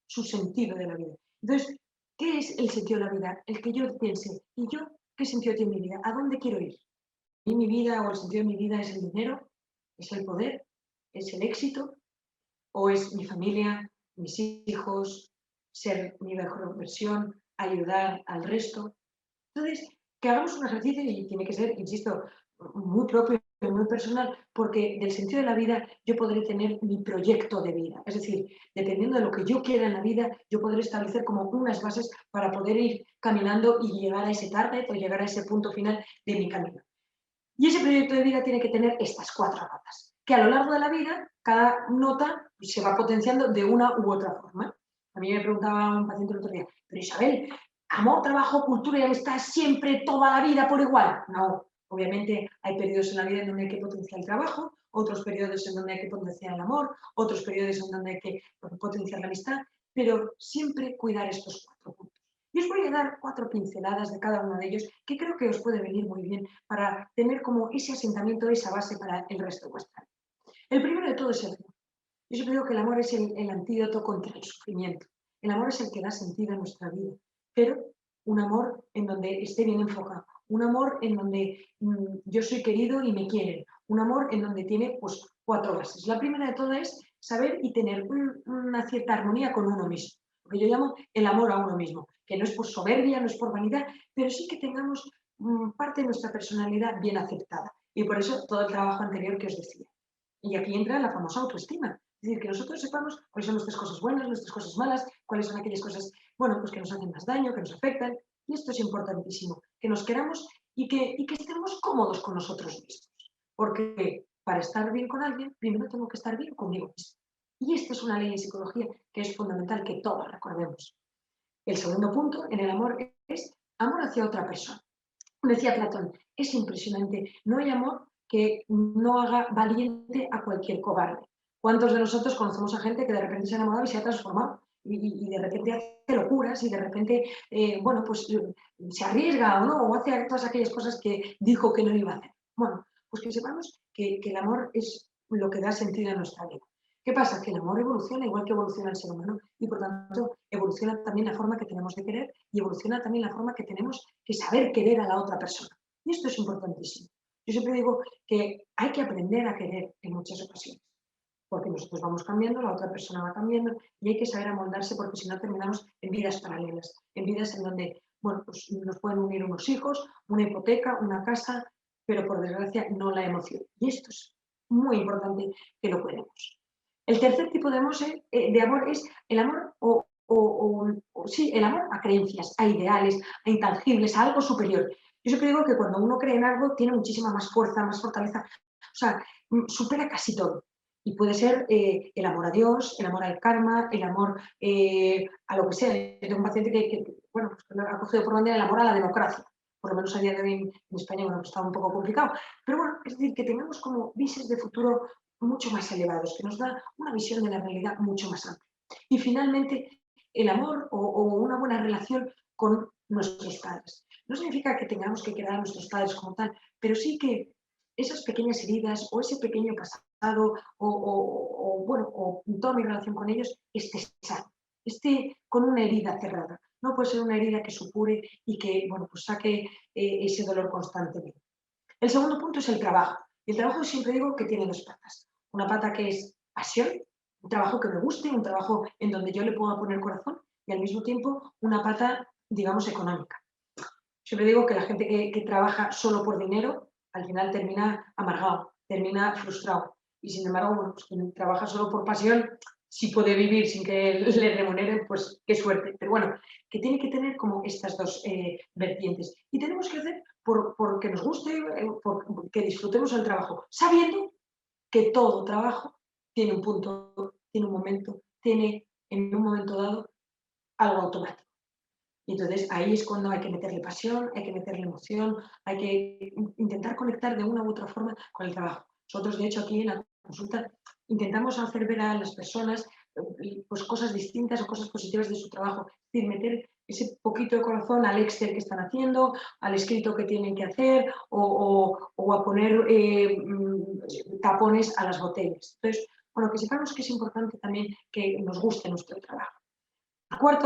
[SPEAKER 2] su sentido de la vida. Entonces, ¿qué es el sentido de la vida? El que yo piense, ¿y yo qué sentido tiene mi vida? ¿A dónde quiero ir? ¿Y mi vida o el sentido de mi vida es el dinero? ¿Es el poder? ¿Es el éxito? ¿O es mi familia, mis hijos, ser mi mejor versión, ayudar al resto? Entonces, que hagamos un ejercicio y tiene que ser, insisto, muy propio, muy personal, porque del sentido de la vida yo podré tener mi proyecto de vida. Es decir, dependiendo de lo que yo quiera en la vida, yo podré establecer como unas bases para poder ir caminando y llegar a ese target o llegar a ese punto final de mi camino. Y ese proyecto de vida tiene que tener estas 4 notas, que a lo largo de la vida cada nota se va potenciando de una u otra forma. A mí me preguntaba un paciente el otro día, pero Isabel, amor, trabajo, cultura y amistad siempre, toda la vida por igual. No, obviamente hay periodos en la vida en donde hay que potenciar el trabajo, otros periodos en donde hay que potenciar el amor, otros periodos en donde hay que potenciar la amistad, pero siempre cuidar estos 4 puntos. Y os voy a dar 4 pinceladas de cada uno de ellos que creo que os puede venir muy bien para tener como ese asentamiento, esa base para el resto de vuestra vida. El primero de todo es el amor. Yo siempre digo que el amor es el antídoto contra el sufrimiento. El amor es el que da sentido a nuestra vida, pero un amor en donde esté bien enfocado, un amor en donde yo soy querido y me quieren, un amor en donde tiene pues 4 bases. La primera de todas es saber y tener una cierta armonía con uno mismo, lo que yo llamo el amor a uno mismo, que no es por soberbia, no es por vanidad, pero sí que tengamos parte de nuestra personalidad bien aceptada. Y por eso todo el trabajo anterior que os decía. Y aquí entra la famosa autoestima. Es decir, que nosotros sepamos cuáles son nuestras cosas buenas, nuestras cosas malas, cuáles son aquellas cosas, bueno, pues que nos hacen más daño, que nos afectan. Y esto es importantísimo, que nos queramos y que estemos cómodos con nosotros mismos. Porque para estar bien con alguien, primero tengo que estar bien conmigo mismo. Y esta es una ley de psicología que es fundamental que todos recordemos. El segundo punto en el amor es amor hacia otra persona. Decía Platón, es impresionante, no hay amor que no haga valiente a cualquier cobarde. ¿Cuántos de nosotros conocemos a gente que de repente se ha enamorado y se ha transformado? Y de repente hace locuras y de repente, bueno, pues se arriesga o no, o hace todas aquellas cosas que dijo que no iba a hacer. Bueno, pues que sepamos que el amor es lo que da sentido a nuestra vida. ¿Qué pasa? Que el amor evoluciona igual que evoluciona el ser humano y por tanto evoluciona también la forma que tenemos de querer y evoluciona también la forma que tenemos que saber querer a la otra persona. Y esto es importantísimo. Yo siempre digo que hay que aprender a querer en muchas ocasiones, porque nosotros vamos cambiando, la otra persona va cambiando y hay que saber amoldarse porque si no terminamos en vidas paralelas, en vidas en donde, bueno, pues nos pueden unir unos hijos, una hipoteca, una casa, pero por desgracia no la emoción. Y esto es muy importante que lo cuidemos. El tercer tipo de amor es el amor sí, el amor a creencias, a ideales, a intangibles, a algo superior. Yo siempre digo que cuando uno cree en algo tiene muchísima más fuerza, más fortaleza, o sea, supera casi todo. Y puede ser el amor a Dios, el amor al karma, el amor a lo que sea. Yo tengo un paciente bueno, pues, que ha cogido por bandera el amor a la democracia. Por lo menos a día de hoy en España, bueno, pues está un poco complicado. Pero bueno, es decir, que tengamos como visiones de futuro mucho más elevados, que nos da una visión de la realidad mucho más amplia. Y finalmente, el amor o una buena relación con nuestros padres. No significa que tengamos que quedar a nuestros padres como tal, pero sí que esas pequeñas heridas o ese pequeño pasado o toda mi relación con ellos esté sano, esté con una herida cerrada. No puede ser una herida que supure y que, bueno, pues saque ese dolor constantemente. El segundo punto es el trabajo. Y el trabajo siempre digo que tiene dos patas. Una pata que es pasión, un trabajo que me guste, un trabajo en donde yo le pueda poner corazón, y al mismo tiempo una pata, digamos, económica. Siempre digo que la gente que trabaja solo por dinero, al final termina amargado, termina frustrado. Y sin embargo, bueno, pues quien trabaja solo por pasión, si puede vivir sin que le remuneren, pues qué suerte. Pero bueno, que tiene que tener como estas dos vertientes. Y tenemos que hacer porque nos guste, porque disfrutemos el trabajo, sabiendo que todo trabajo tiene un punto, tiene un momento, tiene en un momento dado algo automático. Y entonces ahí es cuando hay que meterle pasión, hay que meterle emoción, hay que intentar conectar de una u otra forma con el trabajo. Nosotros, de hecho, aquí en la consulta intentamos hacer ver a las personas pues, cosas distintas o cosas positivas de su trabajo. Es decir, meter ese poquito de corazón al Excel que están haciendo, al escrito que tienen que hacer o a poner tapones a las botellas. Entonces, bueno, que sepamos que es importante también que nos guste nuestro trabajo.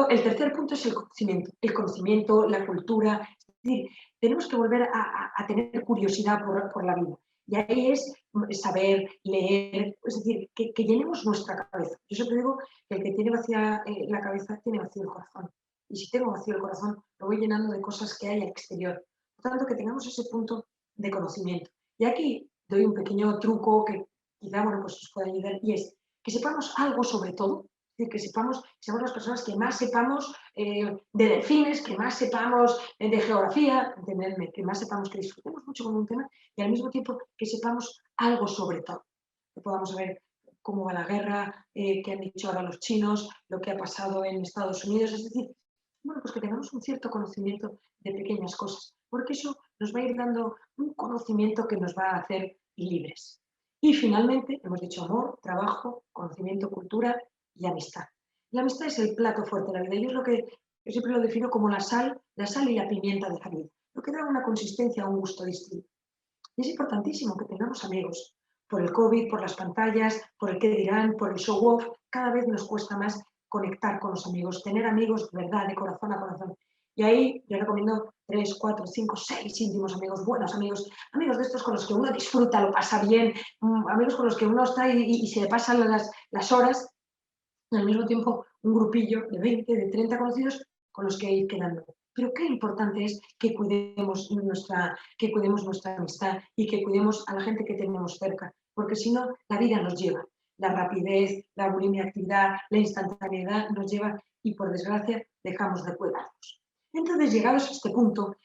[SPEAKER 2] El tercer punto es el conocimiento, la cultura. Es decir, tenemos que volver a tener curiosidad por la vida. Y ahí es saber, leer, es decir, que llenemos nuestra cabeza. Yo siempre digo que el que tiene vacía la cabeza tiene vacío el corazón. Y si tengo vacío el corazón, lo voy llenando de cosas que hay al exterior. Por tanto, que tengamos ese punto de conocimiento. Y aquí doy un pequeño truco que quizá bueno, pues os pueda ayudar, y es que sepamos algo sobre todo. Es decir, que seamos las personas que más sepamos de delfines, que más sepamos de geografía, entendedme, que más sepamos, que disfrutemos mucho con un tema y al mismo tiempo que sepamos algo sobre todo. Que podamos saber cómo va la guerra, qué han dicho ahora los chinos, lo que ha pasado en Estados Unidos. Es decir, bueno, pues que tengamos un cierto conocimiento de pequeñas cosas, porque eso nos va a ir dando un conocimiento que nos va a hacer libres. Y finalmente, hemos dicho amor, trabajo, conocimiento, cultura y amistad. La amistad es el plato fuerte de la vida y es lo que yo siempre lo defino como la sal y la pimienta de la vida, lo que da una consistencia, un gusto distinto. Y es importantísimo que tengamos amigos. Por el COVID, por las pantallas, por el qué dirán, por el show off, cada vez nos cuesta más conectar con los amigos, tener amigos de verdad, de corazón a corazón. Y ahí yo recomiendo 3, 4, 5, 6 íntimos amigos, buenos amigos, amigos de estos con los que uno disfruta, lo pasa bien, amigos con los que uno está y se le pasan las horas, y al mismo tiempo un grupillo de 20, de 30 conocidos con los que ir quedando. Pero qué importante es que cuidemos nuestra amistad y que cuidemos a la gente que tenemos cerca, porque si no, la vida nos lleva. La rapidez, la bulimia actividad, la instantaneidad nos lleva y por desgracia dejamos de cuidarnos. Entonces, llegados a este punto,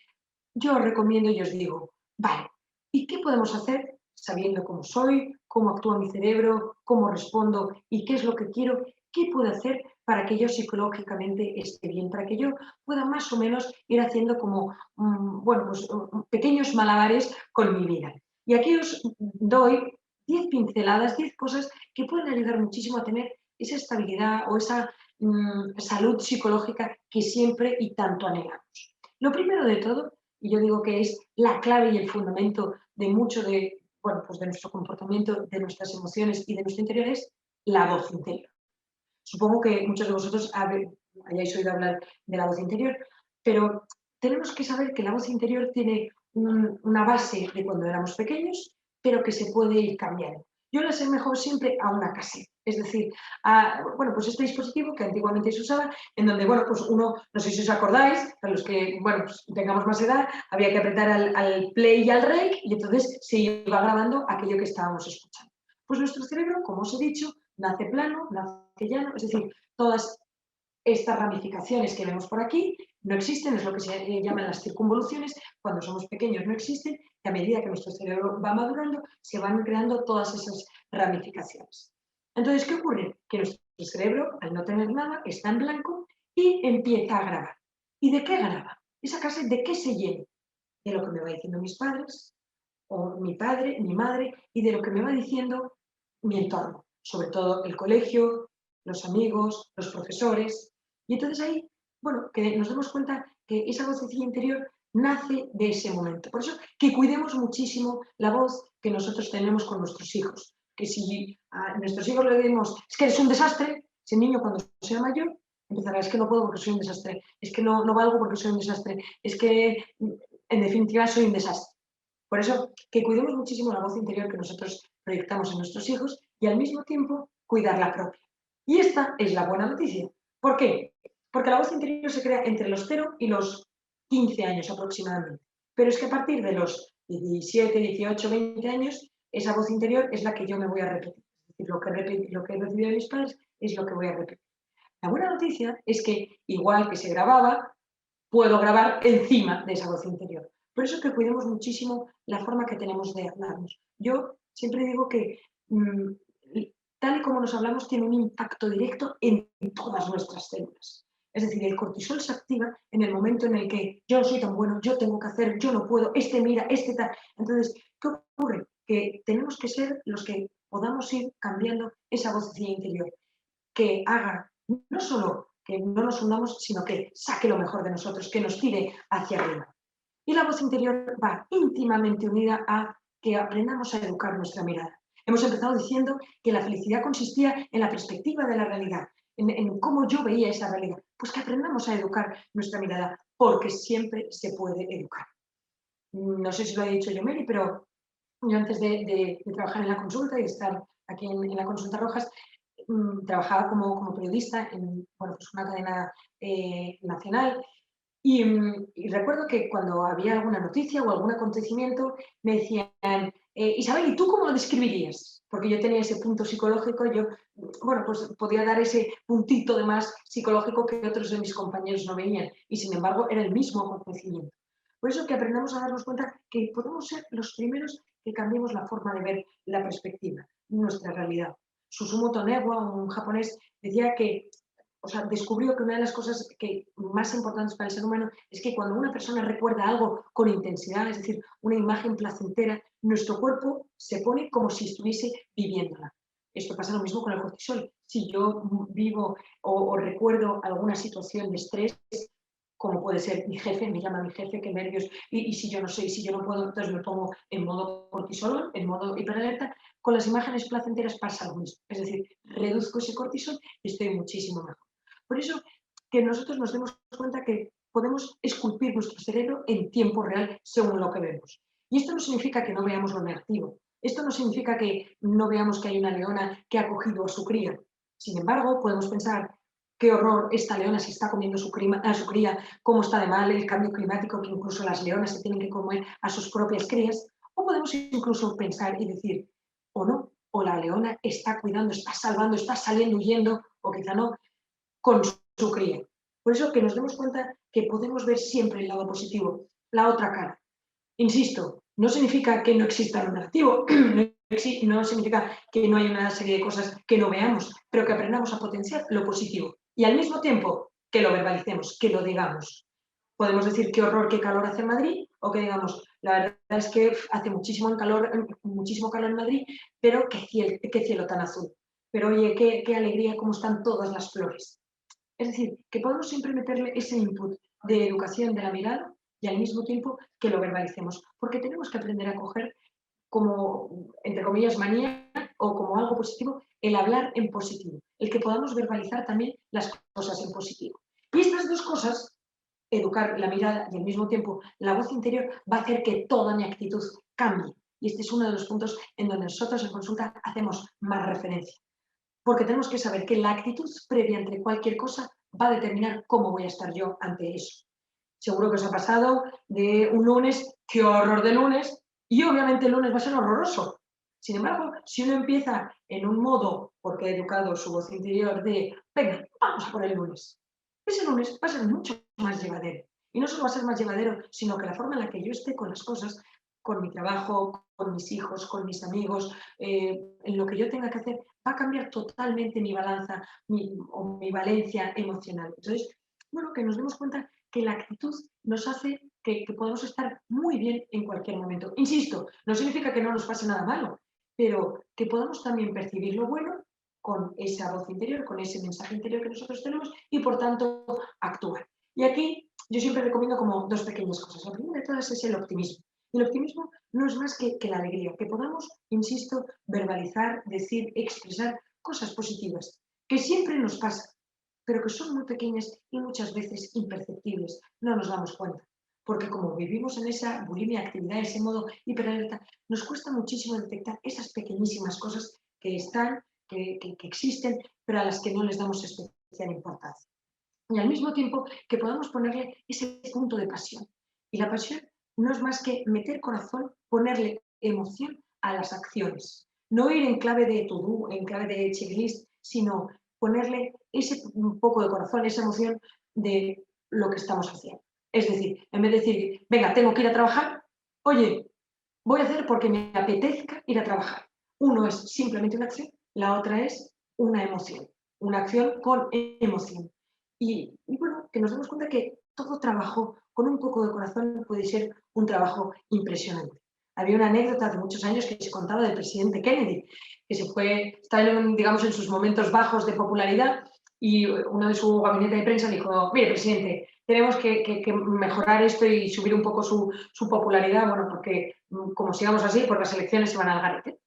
[SPEAKER 2] yo os recomiendo y os digo, vale, ¿y qué podemos hacer sabiendo cómo soy, cómo actúa mi cerebro, cómo respondo y qué es lo que quiero? ¿Qué puedo hacer para que yo psicológicamente esté bien? Para que yo pueda más o menos ir haciendo como, bueno, pues pequeños malabares con mi vida. Y aquí os doy 10 pinceladas, 10 cosas que pueden ayudar muchísimo a tener esa estabilidad o esa salud psicológica que siempre y tanto anhelamos. Lo primero de todo, y yo digo que es la clave y el fundamento de mucho de, bueno, pues de nuestro comportamiento, de nuestras emociones y de nuestro interior, es la voz interior. Supongo que muchos de vosotros hayáis oído hablar de la voz interior, pero tenemos que saber que la voz interior tiene una base de cuando éramos pequeños, pero que se puede ir cambiando. Yo la asemejo siempre a una caseta, es decir, bueno, pues este dispositivo que antiguamente se usaba, en donde, bueno, pues uno, no sé si os acordáis, para los que, bueno, pues tengamos más edad, había que apretar al play y al rec y entonces se iba grabando aquello que estábamos escuchando. Pues nuestro cerebro, como os he dicho, nace plano, nace llano, es decir, todas estas ramificaciones que vemos por aquí no existen, es lo que se llaman las circunvoluciones, cuando somos pequeños no existen, y a medida que nuestro cerebro va madurando, se van creando todas esas ramificaciones. Entonces, ¿qué ocurre? Que nuestro cerebro, al no tener nada, está en blanco y empieza a grabar. ¿Y de qué graba? Esa clase, ¿de qué se llena? De lo que me va diciendo mis padres, o mi padre, mi madre, y de lo que me va diciendo mi entorno, sobre todo el colegio, los amigos, los profesores. Y entonces ahí, bueno, que nos demos cuenta que esa vocecilla interior nace de ese momento. Por eso que cuidemos muchísimo la voz que nosotros tenemos con nuestros hijos. Que si a nuestros hijos le decimos, es que eres un desastre, ese niño cuando sea mayor empezará, es que no puedo porque soy un desastre, es que no valgo porque soy un desastre, es que en definitiva soy un desastre. Por eso, que cuidemos muchísimo la voz interior que nosotros proyectamos en nuestros hijos y al mismo tiempo cuidar la propia. Y esta es la buena noticia. ¿Por qué? Porque la voz interior se crea entre los 0 y los 15 años aproximadamente. Pero es que a partir de los 17, 18, 20 años, esa voz interior es la que yo me voy a repetir. Es decir, lo que he recibido de mis padres es lo que voy a repetir. La buena noticia es que, igual que se grababa, puedo grabar encima de esa voz interior. Por eso es que cuidemos muchísimo la forma que tenemos de hablarnos. Yo siempre digo que tal y como nos hablamos tiene un impacto directo en todas nuestras células. Es decir, el cortisol se activa en el momento en el que yo no soy tan bueno, yo tengo que hacer, yo no puedo, este mira, este tal. Entonces, ¿qué ocurre? Que tenemos que ser los que podamos ir cambiando esa vocecilla interior, que haga no solo que no nos hundamos, sino que saque lo mejor de nosotros, que nos tire hacia arriba. Y la voz interior va íntimamente unida a que aprendamos a educar nuestra mirada. Hemos empezado diciendo que la felicidad consistía en la perspectiva de la realidad, en cómo yo veía esa realidad. Pues que aprendamos a educar nuestra mirada, porque siempre se puede educar. No sé si lo ha dicho yo, Mary, pero yo antes de trabajar en la consulta y de estar aquí en la consulta Rojas, trabajaba como periodista en bueno, pues una cadena nacional y recuerdo que cuando había alguna noticia o algún acontecimiento me decían, Isabel, ¿y tú cómo lo describirías? Porque yo tenía ese punto psicológico, yo, bueno, pues podía dar ese puntito de más psicológico que otros de mis compañeros no veían y sin embargo era el mismo acontecimiento. Por eso que aprendamos a darnos cuenta que podemos ser los primeros que cambiemos la forma de ver la perspectiva, nuestra realidad. Susumu Tonewa, un japonés, decía que, o sea, descubrió que una de las cosas más importantes para el ser humano es que cuando una persona recuerda algo con intensidad, es decir, una imagen placentera, nuestro cuerpo se pone como si estuviese viviéndola. Esto pasa lo mismo con el cortisol. Si yo vivo o recuerdo alguna situación de estrés, como puede ser mi jefe, me llama mi jefe, qué nervios, y si yo no sé, y si yo no puedo, entonces me pongo en modo cortisol, en modo hiperalerta. Con las imágenes placenteras pasa lo mismo, es decir, reduzco ese cortisol y estoy muchísimo mejor. Por eso, que nosotros nos demos cuenta que podemos esculpir nuestro cerebro en tiempo real según lo que vemos. Y esto no significa que no veamos lo negativo, esto no significa que no veamos que hay una leona que ha cogido a su cría. Sin embargo, podemos pensar, qué horror, esta leona se está comiendo a su cría, cómo está de mal el cambio climático, que incluso las leonas se tienen que comer a sus propias crías. O podemos incluso pensar y decir, o no, o la leona está cuidando, está salvando, está saliendo huyendo, o quizá no, con su cría. Por eso que nos demos cuenta que podemos ver siempre el lado positivo, la otra cara. Insisto, no significa que no exista lo negativo, no significa que no haya una serie de cosas que no veamos, pero que aprendamos a potenciar lo positivo y al mismo tiempo que lo verbalicemos, que lo digamos. Podemos decir qué horror, qué calor hace en Madrid, o que digamos, la verdad es que hace muchísimo calor en Madrid, pero qué cielo tan azul. Pero oye, qué alegría cómo están todas las flores. Es decir, que podemos siempre meterle ese input de educación de la mirada y al mismo tiempo que lo verbalicemos, porque tenemos que aprender a coger como, entre comillas, manía o como algo positivo, el hablar en positivo, el que podamos verbalizar también las cosas en positivo. Y estas dos cosas, educar la mirada y al mismo tiempo la voz interior, va a hacer que toda mi actitud cambie. Y este es uno de los puntos en donde nosotros en consulta hacemos más referencia. Porque tenemos que saber que la actitud previa entre cualquier cosa va a determinar cómo voy a estar yo ante eso. Seguro que os ha pasado de un lunes, qué horror de lunes, y obviamente el lunes va a ser horroroso. Sin embargo, si uno empieza en un modo, porque ha educado su voz interior de, venga, vamos a por el lunes. ese lunes va a ser mucho más llevadero. Y no solo va a ser más llevadero, sino que la forma en la que yo esté con las cosas, con mi trabajo, con mis hijos, con mis amigos, en lo que yo tenga que hacer, va a cambiar totalmente mi balanza o mi valencia emocional. Entonces, bueno, que nos demos cuenta que la actitud nos hace que podamos estar muy bien en cualquier momento. Insisto, no significa que no nos pase nada malo, pero que podamos también percibir lo bueno con esa voz interior, con ese mensaje interior que nosotros tenemos y por tanto actuar. Y aquí yo siempre recomiendo como dos pequeñas cosas. La primera de todas es el optimismo. Y el optimismo no es más que la alegría, que podamos, insisto, verbalizar, decir, expresar cosas positivas, que siempre nos pasa, pero que son muy pequeñas y muchas veces imperceptibles. No nos damos cuenta. Porque como vivimos en esa bulimia actividad, ese modo hiperalerta, nos cuesta muchísimo detectar esas pequeñísimas cosas que están, que existen, pero a las que no les damos especial importancia. Y al mismo tiempo que podamos ponerle ese punto de pasión. Y la pasión no es más que meter corazón, ponerle emoción a las acciones. No ir en clave de to-do, en clave de checklist, sino ponerle ese un poco de corazón, esa emoción de lo que estamos haciendo. Es decir, en vez de decir, venga, tengo que ir a trabajar, oye, voy a hacer porque me apetezca ir a trabajar. Uno es simplemente una acción, la otra es una emoción, una acción con emoción. Y bueno, que nos damos cuenta que todo trabajo con un poco de corazón puede ser un trabajo impresionante. Había una anécdota de muchos años que se contaba del presidente Kennedy, que se fue, estaba digamos, en sus momentos bajos de popularidad y uno de su gabinete de prensa dijo, mire, presidente, tenemos que mejorar esto y subir un poco su popularidad, bueno, porque como sigamos así, pues las elecciones se van al garete.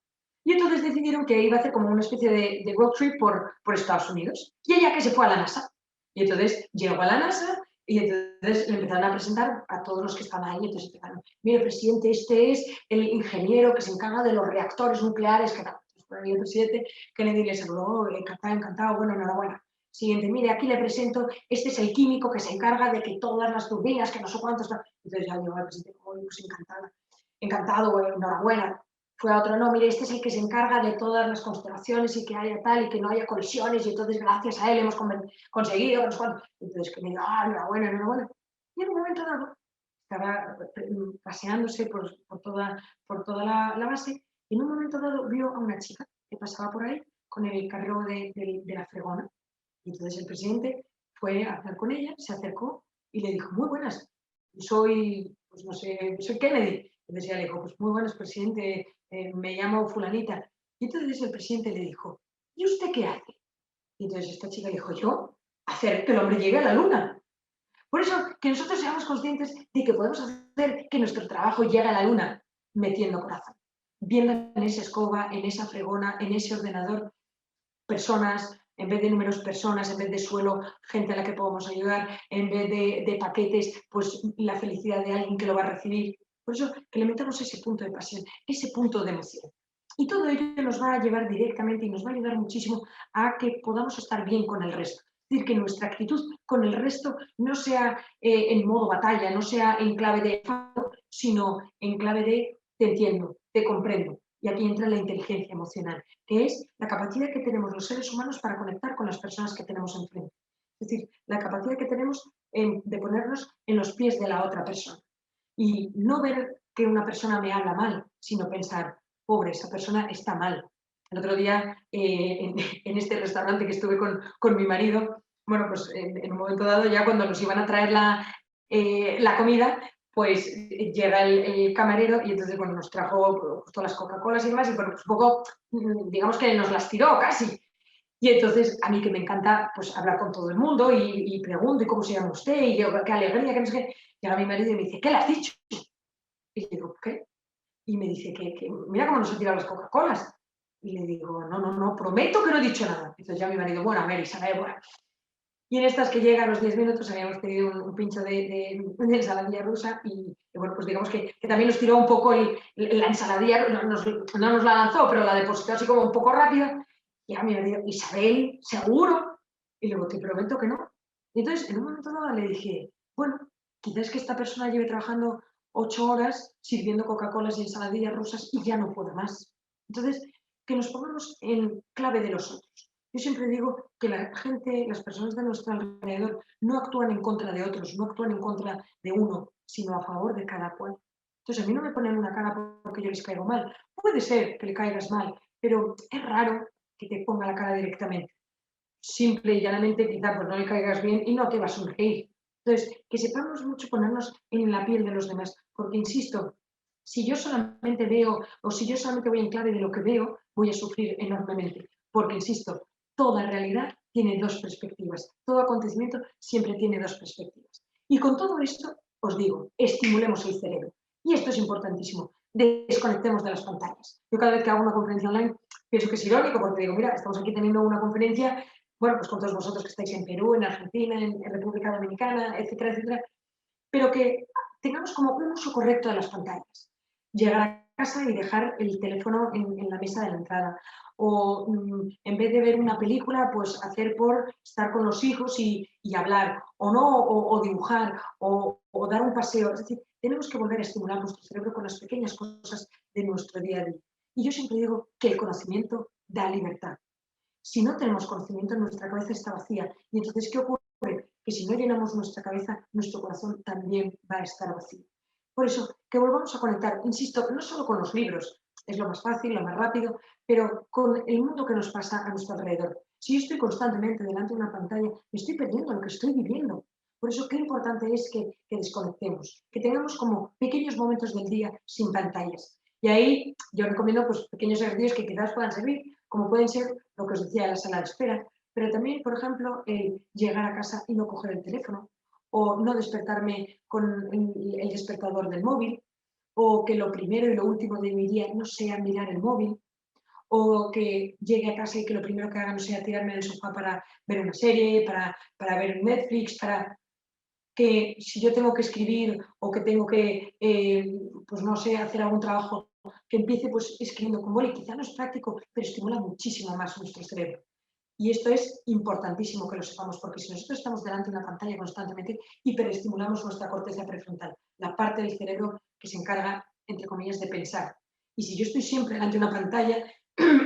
[SPEAKER 2] Y entonces decidieron que iba a hacer como una especie de road trip por Estados Unidos. Y ella que se fue a la NASA. Y entonces llegó a la NASA y entonces le empezaron a presentar a todos los que estaban ahí. Entonces empezaron, mire, presidente, este es el ingeniero que se encarga de los reactores nucleares. Que tal. Y el presidente Kennedy le saludó, encantado, encantado, bueno, enhorabuena. Siguiente, mire, aquí le presento, este es el químico que se encarga de que todas las turbinas, que no sé cuántos... Entonces ya llegó el presidente, pues encantada, encantado, enhorabuena. Fue a otro, no, mire, este es el que se encarga de todas las constelaciones y que haya tal y que no haya colisiones y entonces gracias a él hemos conseguido, entonces que me diga, enhorabuena, enhorabuena. Y en un momento dado estaba paseándose por toda la base y en un momento dado vio a una chica que pasaba por ahí con el carro de la fregona. Y entonces el presidente fue a hablar con ella, se acercó y le dijo, muy buenas, soy, pues no sé, soy Kennedy. Entonces ella le dijo, pues muy buenas, presidente, me llamo fulanita. Y entonces el presidente le dijo, ¿y usted qué hace? Y entonces esta chica le dijo, yo, hacer que el hombre llegue a la luna. Por eso, que nosotros seamos conscientes de que podemos hacer que nuestro trabajo llegue a la luna metiendo corazón, viendo en esa escoba, en esa fregona, en ese ordenador, personas, en vez de números personas, en vez de suelo, gente a la que podemos ayudar, en vez de paquetes, pues la felicidad de alguien que lo va a recibir. Por eso, que le metamos ese punto de pasión, ese punto de emoción. Y todo ello nos va a llevar directamente y nos va a ayudar muchísimo a que podamos estar bien con el resto. Es decir, que nuestra actitud con el resto no sea en modo batalla, no sea en clave de enfado, sino en clave de te entiendo, te comprendo. Y aquí entra la inteligencia emocional, que es la capacidad que tenemos los seres humanos para conectar con las personas que tenemos enfrente. Es decir, la capacidad que tenemos de ponernos en los pies de la otra persona. Y no ver que una persona me habla mal, sino pensar, pobre, esa persona está mal. El otro día, en este restaurante que estuve con mi marido, bueno, pues en un momento dado, ya cuando nos iban a traer la comida, pues llega el camarero y entonces, bueno, nos trajo pues, todas las Coca-Colas y demás, y bueno, pues un poco, digamos que nos las tiró casi. Y entonces, a mí que me encanta pues hablar con todo el mundo y pregunto, ¿y cómo se llama usted? Y yo, qué alegría, que no sé qué. Llega mi marido y me dice, ¿qué le has dicho? Y le digo, ¿qué? Y me dice que mira cómo nos ha tirado las Coca-Colas. Y le digo, no, no, no, prometo que no he dicho nada. Entonces ya mi marido, bueno, a ver, Isabel, bueno. Y en estas que llegan los 10 minutos habíamos pedido un pincho de ensaladilla rusa y, bueno, pues digamos que también nos tiró un poco la ensaladilla, no nos la lanzó, pero la depositó así como un poco rápido. Y a mí me dijo, Isabel, ¿seguro? Y luego, te prometo que no. Y entonces, en un momento dado le dije, bueno, quizás que esta persona lleve trabajando 8 horas sirviendo Coca-Colas y ensaladillas rusas y ya no puede más. Entonces, que nos pongamos en clave de los otros. Yo siempre digo que la gente, las personas de nuestro alrededor, no actúan en contra de otros, no actúan en contra de uno, sino a favor de cada cual. Entonces, a mí no me ponen una cara porque yo les caigo mal. Puede ser que le caigas mal, pero es raro que te ponga la cara directamente. Simple y llanamente, quizá pues no le caigas bien y no te va a sonreír. Entonces, que sepamos mucho ponernos en la piel de los demás, porque insisto, si yo solamente veo o si yo solamente voy en clave de lo que veo, voy a sufrir enormemente, porque insisto, toda realidad tiene dos perspectivas, todo acontecimiento siempre tiene dos perspectivas. Y con todo esto, os digo, estimulemos el cerebro. Y esto es importantísimo, desconectemos de las pantallas. Yo cada vez que hago una conferencia online pienso que es irónico porque digo, mira, estamos aquí teniendo una conferencia, bueno, pues con todos vosotros que estáis en Perú, en Argentina, en República Dominicana, etcétera, etcétera, pero que tengamos como un uso correcto de las pantallas. Llegar a casa y dejar el teléfono en la mesa de la entrada. O en vez de ver una película, pues hacer por estar con los hijos y hablar, o no, o dibujar, o dar un paseo. Es decir, tenemos que volver a estimular nuestro cerebro con las pequeñas cosas de nuestro día a día. Y yo siempre digo que el conocimiento da libertad. Si no tenemos conocimiento, nuestra cabeza está vacía. Y entonces, ¿qué ocurre? Que si no llenamos nuestra cabeza, nuestro corazón también va a estar vacío. Por eso, que volvamos a conectar, insisto, no solo con los libros, es lo más fácil, lo más rápido, pero con el mundo que nos pasa a nuestro alrededor. Si yo estoy constantemente delante de una pantalla, me estoy perdiendo lo que estoy viviendo. Por eso, qué importante es que desconectemos, que tengamos como pequeños momentos del día sin pantallas. Y ahí yo recomiendo pues, pequeños ejercicios que quizás puedan servir, como pueden ser lo que os decía de la sala de espera, pero también, por ejemplo, llegar a casa y no coger el teléfono, o no despertarme con el despertador del móvil, o que lo primero y lo último de mi día no sea mirar el móvil, o que llegue a casa y que lo primero que haga no sea tirarme en el sofá para ver una serie, para ver Netflix, para que si yo tengo que escribir o que tengo que, pues no sé, hacer algún trabajo, que empiece pues escribiendo con boli. Quizá no es práctico, pero estimula muchísimo más nuestro cerebro. Y esto es importantísimo que lo sepamos, porque si nosotros estamos delante de una pantalla constantemente, hiperestimulamos nuestra corteza prefrontal, la parte del cerebro que se encarga, entre comillas, de pensar. Y si yo estoy siempre delante de una pantalla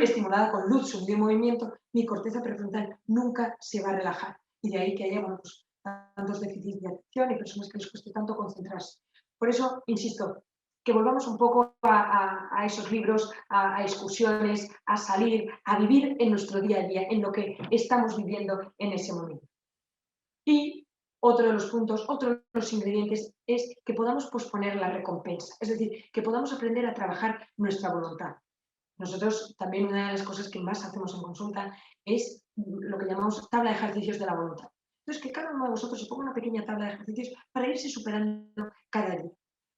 [SPEAKER 2] estimulada con luz, sonido y movimiento, mi corteza prefrontal nunca se va a relajar. Y de ahí que haya bueno, pues, tantos déficits de atención y personas que les cueste tanto concentrarse. Por eso, insisto, que volvamos un poco a esos libros, a excursiones, a salir, a vivir en nuestro día a día, en lo que estamos viviendo en ese momento. Y otro de los puntos, otro de los ingredientes es que podamos posponer la recompensa, es decir, que podamos aprender a trabajar nuestra voluntad. Nosotros también una de las cosas que más hacemos en consulta es lo que llamamos tabla de ejercicios de la voluntad. Entonces, que cada uno de vosotros se ponga una pequeña tabla de ejercicios para irse superando cada día.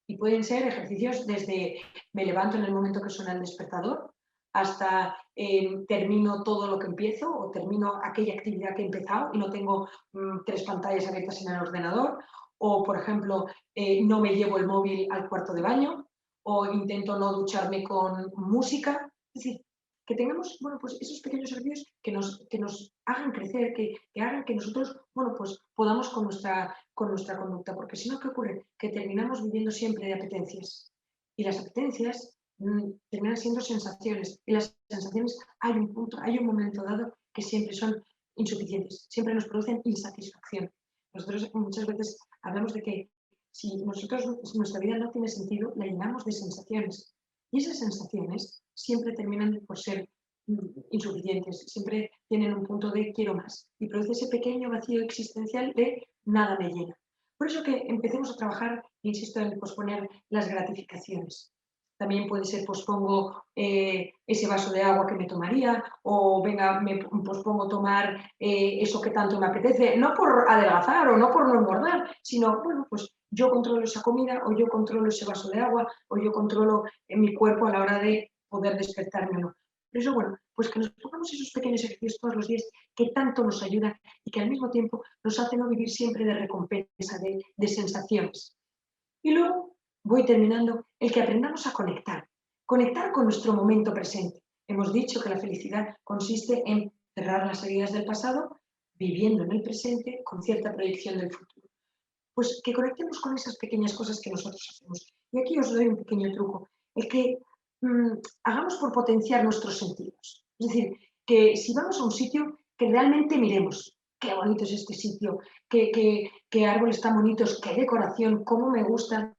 [SPEAKER 2] Y pueden ser ejercicios desde me levanto en el momento que suena el despertador hasta termino todo lo que empiezo o termino aquella actividad que he empezado y no tengo 3 pantallas abiertas en el ordenador. O, por ejemplo, no me llevo el móvil al cuarto de baño o intento no ducharme con música. Es decir, que tengamos bueno, pues esos pequeños ejercicios que nos hagan crecer, que hagan que nosotros bueno, pues podamos con nuestra conducta. Porque si no, ¿qué ocurre? Que terminamos viviendo siempre de apetencias. Y las apetencias terminan siendo sensaciones. Y las sensaciones hay un punto, hay un momento dado que siempre son insuficientes, siempre nos producen insatisfacción. Nosotros muchas veces hablamos de que si nuestra vida no tiene sentido, la llenamos de sensaciones. Y esas sensaciones siempre terminan por ser insuficientes, siempre tienen un punto de quiero más. Y produce ese pequeño vacío existencial de nada me llena. Por eso que empecemos a trabajar, insisto, en posponer las gratificaciones. También puede ser pospongo ese vaso de agua que me tomaría o venga, me pospongo tomar eso que tanto me apetece, no por adelgazar o no por no engordar, sino, bueno, pues yo controlo esa comida o yo controlo ese vaso de agua o yo controlo mi cuerpo a la hora de poder despertarme o no. Por eso, bueno, pues que nos pongamos esos pequeños ejercicios todos los días que tanto nos ayudan y que al mismo tiempo nos hacen no vivir siempre de recompensa, de sensaciones. Y luego voy terminando, el que aprendamos a conectar, conectar con nuestro momento presente. Hemos dicho que la felicidad consiste en cerrar las heridas del pasado, viviendo en el presente con cierta proyección del futuro. Pues que conectemos con esas pequeñas cosas que nosotros hacemos. Y aquí os doy un pequeño truco, el que hagamos por potenciar nuestros sentidos. Es decir, que si vamos a un sitio, que realmente miremos qué bonito es este sitio, qué árboles tan bonitos, qué decoración, cómo me gustan.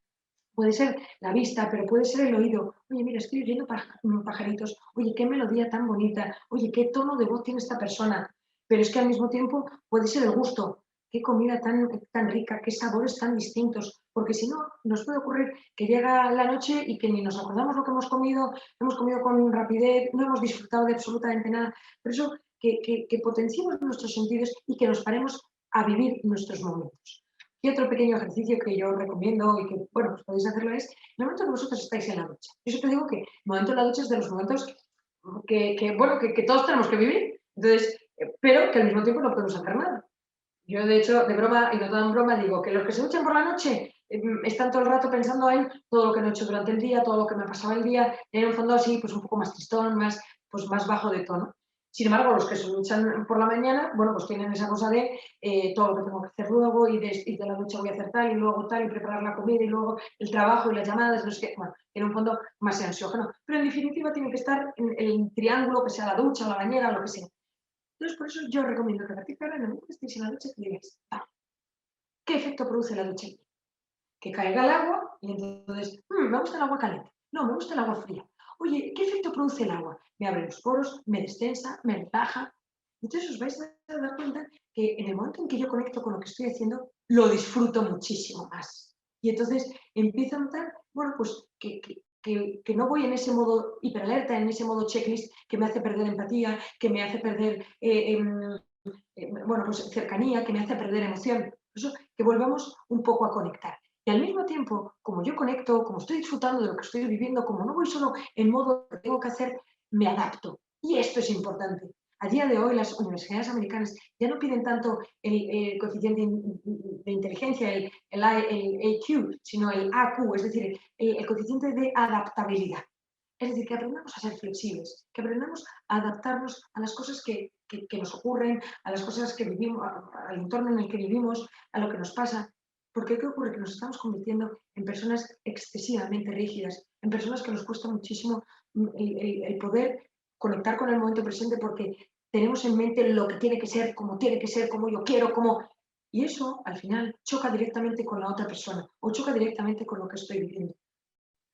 [SPEAKER 2] Puede ser la vista, pero puede ser el oído. Oye, mira, estoy oyendo pajaritos. Oye, qué melodía tan bonita. Oye, qué tono de voz tiene esta persona. Pero es que al mismo tiempo puede ser el gusto. Qué comida tan rica, qué sabores tan distintos. Porque si no, nos puede ocurrir que llega la noche y que ni nos acordamos lo que hemos comido con rapidez, no hemos disfrutado de absolutamente nada. Por eso, que potenciemos nuestros sentidos y que nos paremos a vivir nuestros momentos. Y otro pequeño ejercicio que yo recomiendo y que, bueno, pues podéis hacerlo es, en el momento que vosotros estáis en la ducha. Yo siempre digo que el momento en la ducha es de los momentos que todos tenemos que vivir, entonces, pero que al mismo tiempo no podemos hacer nada. Yo, de hecho, de broma, y no tan en broma, digo que los que se duchan por la noche están todo el rato pensando en todo lo que no he hecho durante el día, todo lo que me ha pasado el día, y en un fondo así, pues un poco más tristón, más bajo de tono. Sin embargo, los que se duchan por la mañana, bueno, pues tienen esa cosa de todo lo que tengo que hacer luego, y de la ducha voy a hacer tal, y luego tal, y preparar la comida, y luego el trabajo y las llamadas, no sé qué, bueno, en un fondo más ansiógeno. Pero en definitiva tiene que estar en el triángulo, que sea la ducha, la bañera, lo que sea. Entonces, por eso yo recomiendo que a partir de ahora, en el momento que estéis en la ducha, que digáis, vale, ¿qué efecto produce la ducha? Que caiga el agua y entonces, me gusta el agua caliente. No, me gusta el agua fría. Oye, ¿qué efecto produce el agua? Me abre los poros, me destensa, me relaja. Entonces os vais a dar cuenta que en el momento en que yo conecto con lo que estoy haciendo, lo disfruto muchísimo más. Y entonces empiezo a notar, bueno, pues que no voy en ese modo hiperalerta, en ese modo checklist que me hace perder empatía, que me hace perder bueno, pues cercanía, que me hace perder emoción. Por eso que volvamos un poco a conectar. Y al mismo tiempo, como yo conecto, como estoy disfrutando de lo que estoy viviendo, como no voy solo en modo que tengo que hacer, me adapto. Y esto es importante. A día de hoy las universidades americanas ya no piden tanto el coeficiente de inteligencia, el AQ, sino el AQ, es decir, el coeficiente de adaptabilidad. Es decir, que aprendamos a ser flexibles, que aprendamos a adaptarnos a las cosas que nos ocurren, a las cosas que vivimos, al entorno en el que vivimos, a lo que nos pasa. Porque ¿qué ocurre? Que nos estamos convirtiendo en personas excesivamente rígidas, en personas que nos cuesta muchísimo el poder conectar con el momento presente porque tenemos en mente lo que tiene que ser, como yo quiero, como... Y eso, al final, choca directamente con la otra persona o choca directamente con lo que estoy viviendo.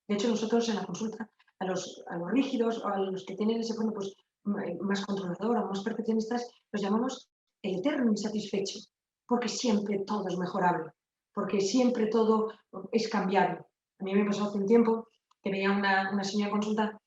[SPEAKER 2] De hecho, nosotros en la consulta, a los rígidos o a los que tienen ese fondo pues, más controlador o más perfeccionistas, los llamamos el eterno insatisfecho, porque siempre todo es mejorable, porque siempre todo es cambiable. A mí me pasó hace un tiempo que veía una señora en consulta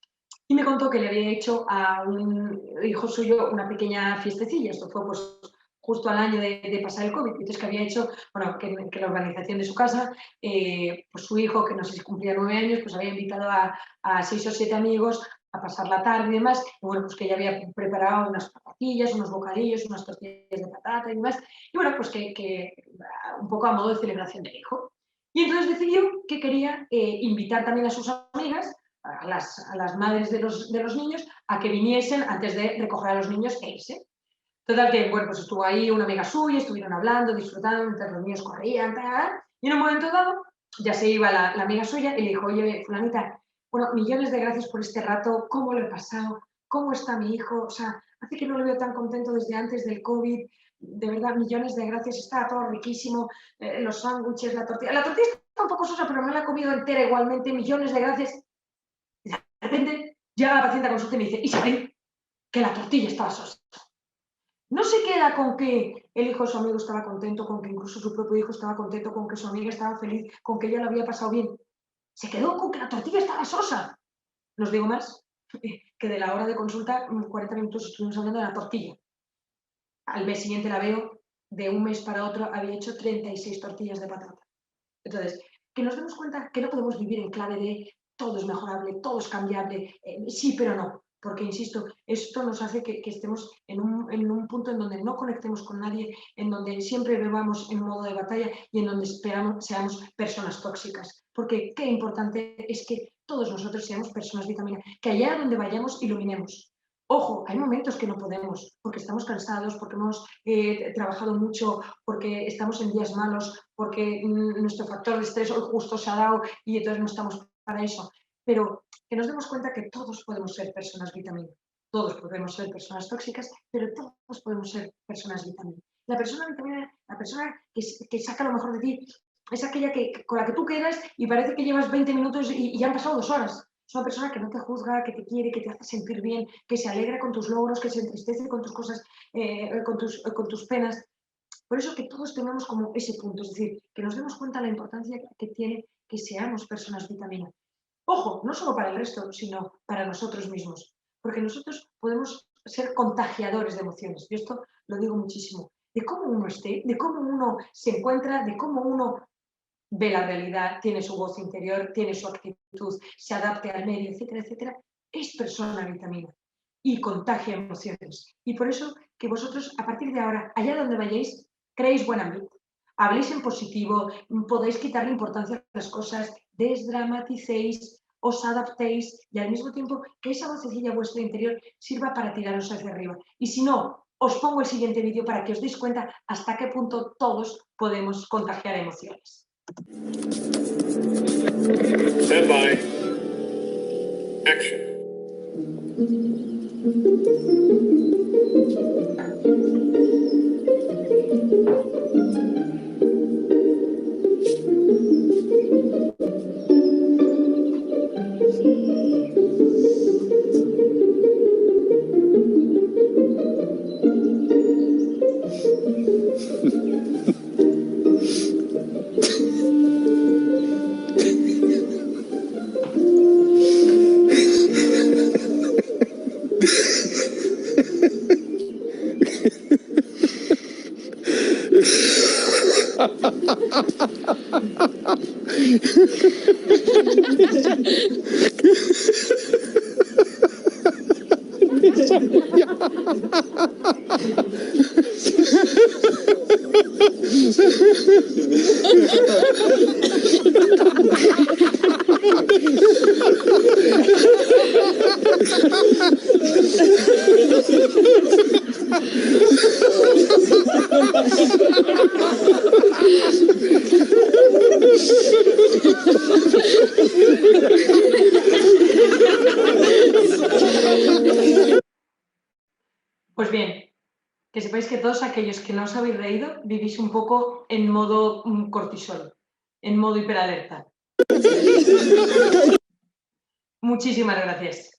[SPEAKER 2] y me contó que le había hecho a un hijo suyo una pequeña fiestecilla. Esto fue pues justo al año de pasar el COVID. Entonces que había hecho, bueno, que la organización de su casa, pues su hijo, que no sé si cumplía 9 años, pues había invitado a 6 o 7 amigos a pasar la tarde y demás. Y bueno, pues que ella había preparado unas patatillas, unos bocadillos, unas tortillas de patata y demás. Y bueno, pues que un poco a modo de celebración del hijo. Y entonces decidió que quería invitar también a sus amigas, a las madres de los niños, a que viniesen antes de recoger a los niños e irse. Total que, bueno, pues estuvo ahí una amiga suya, estuvieron hablando, disfrutando, mientras los niños corrían, y en un momento dado ya se iba la amiga suya y le dijo, oye, fulanita, bueno, millones de gracias por este rato, ¿cómo lo he pasado? ¿Cómo está mi hijo? O sea, hace que no lo veo tan contento desde antes del COVID, de verdad, millones de gracias, está todo riquísimo, los sándwiches, la tortilla está un poco sosa, pero me la he comido entera igualmente, millones de gracias. Y de repente llega la paciente a consulta y me dice, Isabel, que la tortilla estaba sosa. No se queda con que el hijo de su amigo estaba contento, con que incluso su propio hijo estaba contento, con que su amiga estaba feliz, con que ella lo había pasado bien. Se quedó con que la tortilla estaba sosa. No os digo más, que de la hora de consulta, 40 minutos estuvimos hablando de la tortilla. Al mes siguiente la veo, de un mes para otro había hecho 36 tortillas de patata. Entonces, que nos demos cuenta que no podemos vivir en clave de todo es mejorable, todo es cambiable, sí, pero no. Porque, insisto, esto nos hace que estemos en un punto en donde no conectemos con nadie, en donde siempre bebamos en modo de batalla y en donde seamos personas tóxicas. Porque qué importante es que todos nosotros seamos personas vitamina, que allá donde vayamos iluminemos. Ojo, hay momentos que no podemos, porque estamos cansados, porque hemos trabajado mucho, porque estamos en días malos, porque nuestro factor de estrés hoy justo se ha dado y entonces no estamos para eso. Pero que nos demos cuenta que todos podemos ser personas vitamina. Todos podemos ser personas tóxicas, pero todos podemos ser personas vitamina. La persona vitamina, la persona que saca lo mejor de ti, es aquella con la que tú quedas y parece que llevas 20 minutos y ya han pasado 2 horas. Es una persona que no te juzga, que te quiere, que te hace sentir bien, que se alegra con tus logros, que se entristece con tus cosas, con tus penas. Por eso que todos tengamos como ese punto, es decir, que nos demos cuenta de la importancia que tiene que seamos personas vitamina. Ojo, no solo para el resto, sino para nosotros mismos, porque nosotros podemos ser contagiadores de emociones, y esto lo digo muchísimo, de cómo uno esté, de cómo uno se encuentra, de cómo uno ve la realidad, tiene su voz interior, tiene su actitud, se adapte al medio, etcétera, etcétera, es persona vitamina y contagia emociones. Y por eso que vosotros, a partir de ahora, allá donde vayáis, creéis buen ambiente, habléis en positivo, podéis quitarle importancia a las cosas, desdramaticéis, os adaptéis y al mismo tiempo que esa vocecilla vuestra interior sirva para tiraros hacia arriba. Y si no, os pongo el siguiente vídeo para que os deis cuenta hasta qué punto todos podemos contagiar emociones.
[SPEAKER 3] Stand by. Action.
[SPEAKER 2] Pues bien, que sepáis que todos aquellos que no os habéis reído vivís un poco en modo cortisol, en modo hiperalerta. Muchísimas gracias.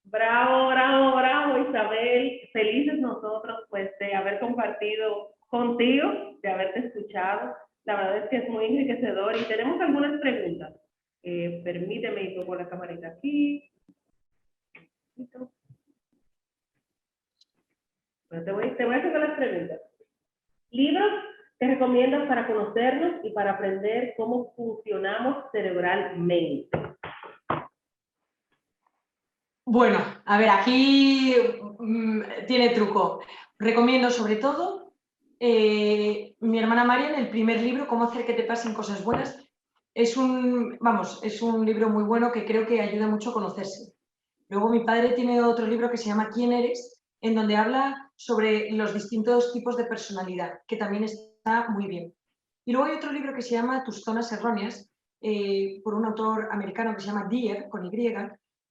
[SPEAKER 1] Bravo, bravo, bravo, Isabel. Felices nosotros, pues, de haber compartido contigo, de haberte escuchado. La verdad es que es muy enriquecedor y tenemos algunas preguntas. Permíteme ir con la camarita aquí. Bueno, te voy a hacer las preguntas. ¿Libros que recomiendas para conocernos y para aprender cómo funcionamos cerebralmente?
[SPEAKER 2] Bueno, a ver, aquí tiene truco. Recomiendo sobre todo mi hermana Marian, el primer libro, Cómo hacer que te pasen cosas buenas. Es un libro muy bueno que creo que ayuda mucho a conocerse. Luego mi padre tiene otro libro que se llama ¿Quién eres?, en donde habla sobre los distintos tipos de personalidad, que también está muy bien. Y luego hay otro libro que se llama Tus zonas erróneas, por un autor americano que se llama Dyer, con Y,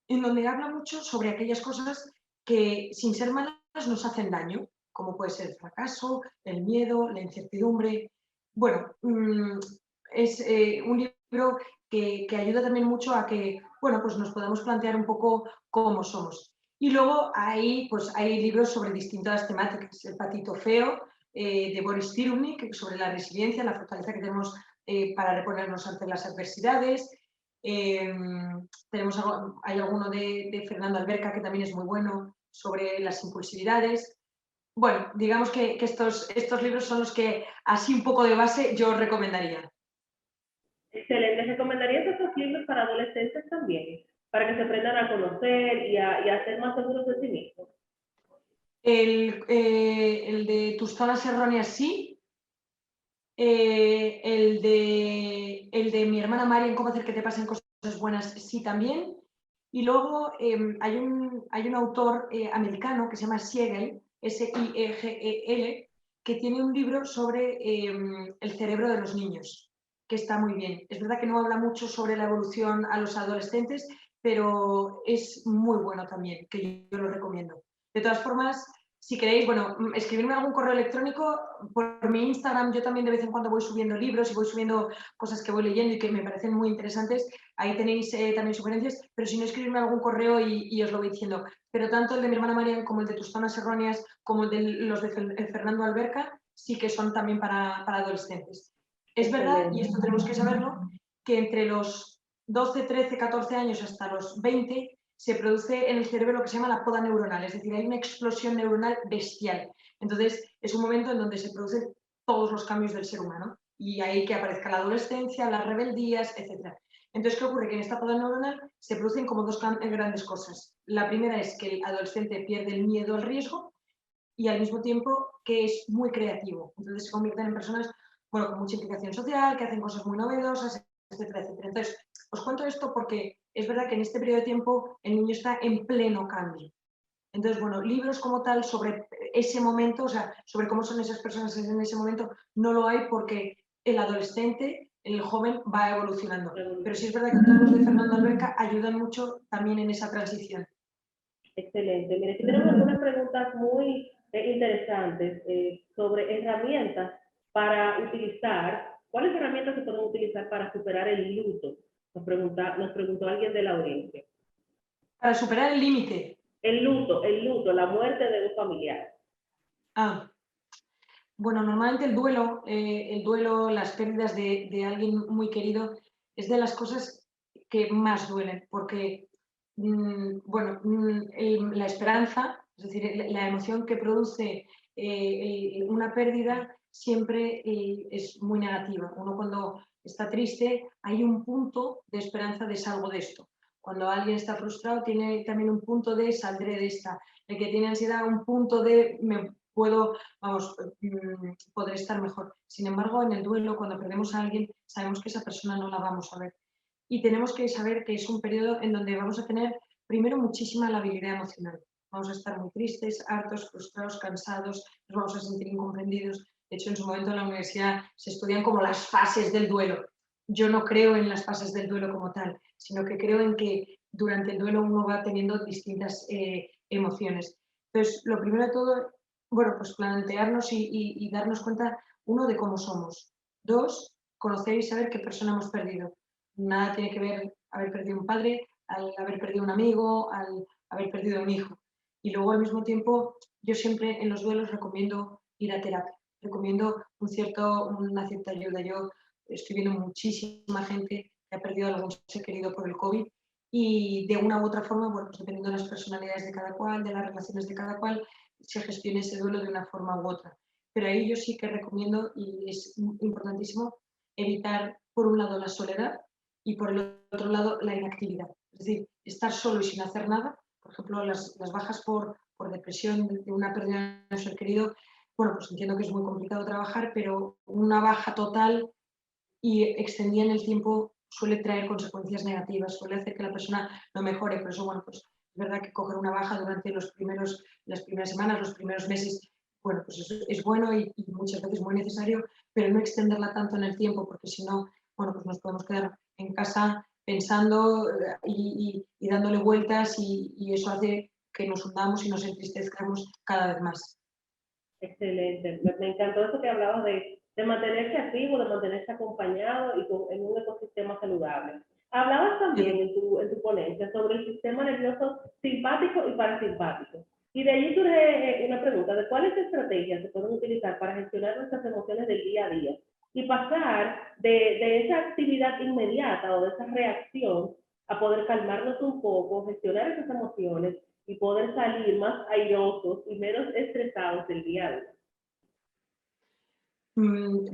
[SPEAKER 2] en donde habla mucho sobre aquellas cosas que, sin ser malas, nos hacen daño, como puede ser el fracaso, el miedo, la incertidumbre. Bueno, es un libro que ayuda también mucho a que, bueno, pues nos podamos plantear un poco cómo somos. Y luego pues hay libros sobre distintas temáticas. El patito feo, de Boris Cyrulnik, sobre la resiliencia, la fortaleza que tenemos para reponernos ante las adversidades. Hay alguno de Fernando Alberca que también es muy bueno, sobre las impulsividades. Bueno, digamos que estos libros son los que, así un poco de base, yo recomendaría.
[SPEAKER 1] Excelente. ¿Recomendarías estos libros para adolescentes también? Para que se aprendan a conocer y a ser más seguros de sí mismos.
[SPEAKER 2] El de Tus zonas erróneas, sí. El de mi hermana Marian, Cómo hacer que te pasen cosas buenas, sí también. Y luego hay un autor americano que se llama Siegel, Siegel, que tiene un libro sobre el cerebro de los niños, que está muy bien. Es verdad que no habla mucho sobre la evolución a los adolescentes, pero es muy bueno también, que yo lo recomiendo. De todas formas, si queréis, bueno, escribirme algún correo electrónico por mi Instagram. Yo también de vez en cuando voy subiendo libros y voy subiendo cosas que voy leyendo y que me parecen muy interesantes. Ahí tenéis también sugerencias, pero si no, escribirme algún correo y os lo voy diciendo. Pero tanto el de mi hermana María como el de Tus zonas erróneas, como el de los de Fernando Alberca, sí que son también para adolescentes. Es verdad, y esto tenemos que saberlo, que entre los 12, 13, 14 años hasta los 20 se produce en el cerebro lo que se llama la poda neuronal, es decir, hay una explosión neuronal bestial. Entonces, es un momento en donde se producen todos los cambios del ser humano y ahí que aparezca la adolescencia, las rebeldías, etc. Entonces, ¿qué ocurre? Que en esta poda neuronal se producen como dos grandes cosas. La primera es que el adolescente pierde el miedo al riesgo y al mismo tiempo que es muy creativo. Entonces, se convierten en personas, bueno, con mucha implicación social, que hacen cosas muy novedosas, etcétera, etcétera. Entonces, os cuento esto porque es verdad que en este periodo de tiempo el niño está en pleno cambio. Entonces, bueno, libros como tal sobre ese momento, o sea, sobre cómo son esas personas en ese momento, no lo hay porque el adolescente, el joven, va evolucionando. Pero sí es verdad que todos los de Fernando Alberca ayudan mucho también en esa transición.
[SPEAKER 1] Excelente. Mire, aquí tenemos algunas preguntas muy interesantes sobre herramientas para utilizar. ¿Cuáles herramientas se pueden utilizar para superar el luto? Nos preguntó alguien de la audiencia.
[SPEAKER 2] Para superar el límite.
[SPEAKER 1] El luto, la muerte de un familiar.
[SPEAKER 2] Bueno, normalmente el duelo, las pérdidas de alguien muy querido es de las cosas que más duelen, porque bueno, la esperanza, es decir, la emoción que produce una pérdida siempre es muy negativa. Uno cuando está triste hay un punto de esperanza de salgo de esto. Cuando alguien está frustrado tiene también un punto de saldré de esta. El que tiene ansiedad un punto de me puedo, vamos, podré estar mejor. Sin embargo, en el duelo, cuando perdemos a alguien, sabemos que esa persona no la vamos a ver. Y tenemos que saber que es un periodo en donde vamos a tener, primero, muchísima labilidad emocional. Vamos a estar muy tristes, hartos, frustrados, cansados, nos vamos a sentir incomprendidos. De hecho, en su momento en la universidad se estudian como las fases del duelo. Yo no creo en las fases del duelo como tal, sino que creo en que durante el duelo uno va teniendo distintas emociones. Entonces, lo primero de todo, bueno, pues plantearnos y darnos cuenta, uno, de cómo somos. Dos, conocer y saber qué persona hemos perdido. Nada tiene que ver haber perdido un padre, al haber perdido un amigo, al haber perdido un hijo. Y luego, al mismo tiempo, yo siempre en los duelos recomiendo ir a terapia. Recomiendo una cierta ayuda. Yo estoy viendo muchísima gente que ha perdido a algún ser querido por el COVID y de una u otra forma, bueno, pues dependiendo de las personalidades de cada cual, de las relaciones de cada cual, se gestione ese duelo de una forma u otra. Pero ahí yo sí que recomiendo, y es importantísimo, evitar, por un lado, la soledad y por el otro lado, la inactividad. Es decir, estar solo y sin hacer nada. Por ejemplo, las bajas por depresión de una pérdida de un ser querido, bueno, pues entiendo que es muy complicado trabajar, pero una baja total y extendida en el tiempo suele traer consecuencias negativas, suele hacer que la persona no mejore. Por eso, bueno, pues es verdad que coger una baja durante las primeras semanas, los primeros meses, bueno, pues eso es bueno y muchas veces muy necesario, pero no extenderla tanto en el tiempo, porque si no, bueno, pues nos podemos quedar en casa pensando y dándole vueltas y eso hace que nos hundamos y nos entristezcamos cada vez más.
[SPEAKER 1] Excelente. Me encantó eso que hablabas de mantenerse activo, de mantenerse acompañado y en un ecosistema saludable. Hablabas también en tu ponencia sobre el sistema nervioso simpático y parasimpático. Y de allí surge una pregunta de cuáles estrategias se pueden utilizar para gestionar nuestras emociones del día a día y pasar de esa actividad inmediata o de esa reacción a poder calmarnos un poco, gestionar esas emociones y poder salir más airosos y menos estresados del día a día.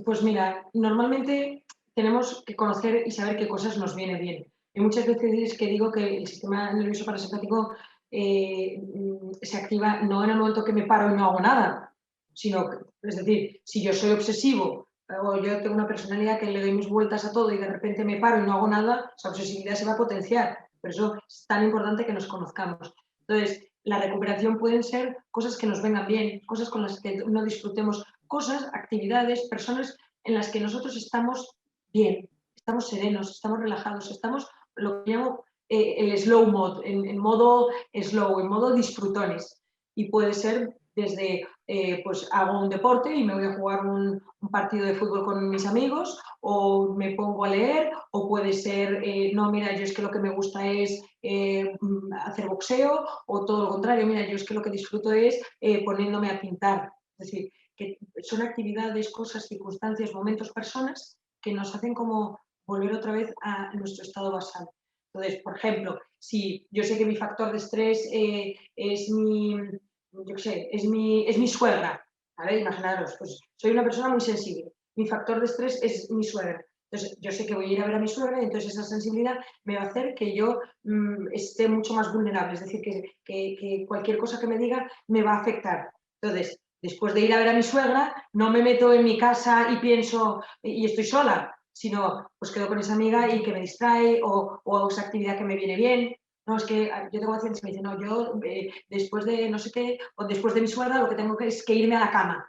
[SPEAKER 2] Pues mira, normalmente tenemos que conocer y saber qué cosas nos viene bien. Y muchas veces que digo que el sistema nervioso parasimpático se activa no en el momento que me paro y no hago nada, sino, es decir, si yo soy obsesivo o yo tengo una personalidad que le doy mis vueltas a todo y de repente me paro y no hago nada, esa obsesividad se va a potenciar. Por eso es tan importante que nos conozcamos. Entonces, la recuperación pueden ser cosas que nos vengan bien, cosas con las que no disfrutemos, cosas, actividades, personas en las que nosotros estamos bien, estamos serenos, estamos relajados, estamos lo que llamo el slow mode, en modo slow, en modo disfrutones. Y puede ser desde, pues hago un deporte y me voy a jugar un partido de fútbol con mis amigos, o me pongo a leer, o puede ser, no, mira, yo es que lo que me gusta es hacer boxeo, o todo lo contrario, mira, yo es que lo que disfruto es poniéndome a pintar. Es decir, que son actividades, cosas, circunstancias, momentos, personas que nos hacen como volver otra vez a nuestro estado basal. Entonces, por ejemplo, si yo sé que mi factor de estrés es mi, yo qué sé, es mi suegra, ¿vale? Imaginaros, pues soy una persona muy sensible. Mi factor de estrés es mi suegra. Entonces, yo sé que voy a ir a ver a mi suegra y entonces esa sensibilidad me va a hacer que yo esté mucho más vulnerable. Es decir, que cualquier cosa que me diga me va a afectar. Entonces, después de ir a ver a mi suegra, no me meto en mi casa y pienso, y estoy sola, sino pues quedo con esa amiga y que me distrae o hago esa actividad que me viene bien. No, es que yo tengo pacientes que me dicen, no, yo después de no sé qué, o después de mi suegra, lo que tengo que es que irme a la cama.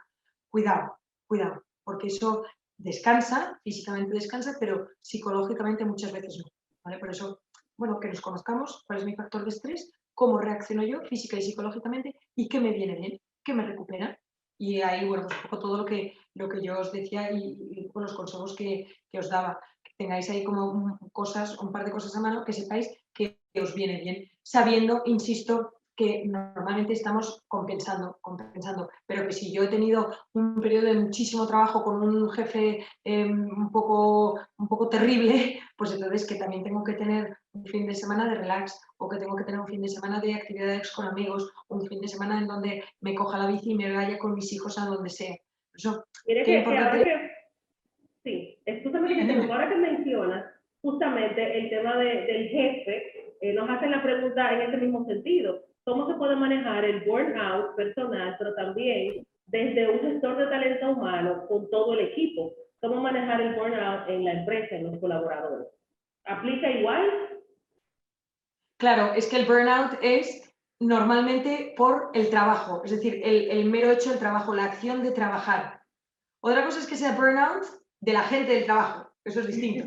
[SPEAKER 2] Cuidado, cuidado, porque eso descansa, físicamente descansa, pero psicológicamente muchas veces no. ¿Vale? Por eso, bueno, que nos conozcamos cuál es mi factor de estrés, cómo reacciono yo física y psicológicamente y qué me viene bien, qué me recupera. Y ahí, bueno, pues un poco todo lo que yo os decía y con los consejos que os daba. Que tengáis ahí como cosas, un par de cosas a mano, que sepáis que os viene bien, sabiendo, insisto, que normalmente estamos compensando, pero que si yo he tenido un periodo de muchísimo trabajo con un jefe un poco terrible, pues entonces que también tengo que tener un fin de semana de relax, o que tengo que tener un fin de semana de actividades con amigos, un fin de semana en donde me coja la bici y me vaya con mis hijos a donde sea. Eso,
[SPEAKER 1] Mire
[SPEAKER 2] qué
[SPEAKER 1] que ahora
[SPEAKER 2] importante.
[SPEAKER 1] que, sí, es justamente que interrumpo, ahora que mencionas justamente el tema del jefe, nos hacen la pregunta en ese mismo sentido. ¿Cómo se puede manejar el burnout personal, pero también desde un gestor de talento humano con todo el equipo? ¿Cómo manejar el burnout en la empresa, en los colaboradores? ¿Aplica igual?
[SPEAKER 2] Claro, es que el burnout es normalmente por el trabajo, es decir, el mero hecho del trabajo, la acción de trabajar. Otra cosa es que sea burnout de la gente del trabajo, eso es distinto.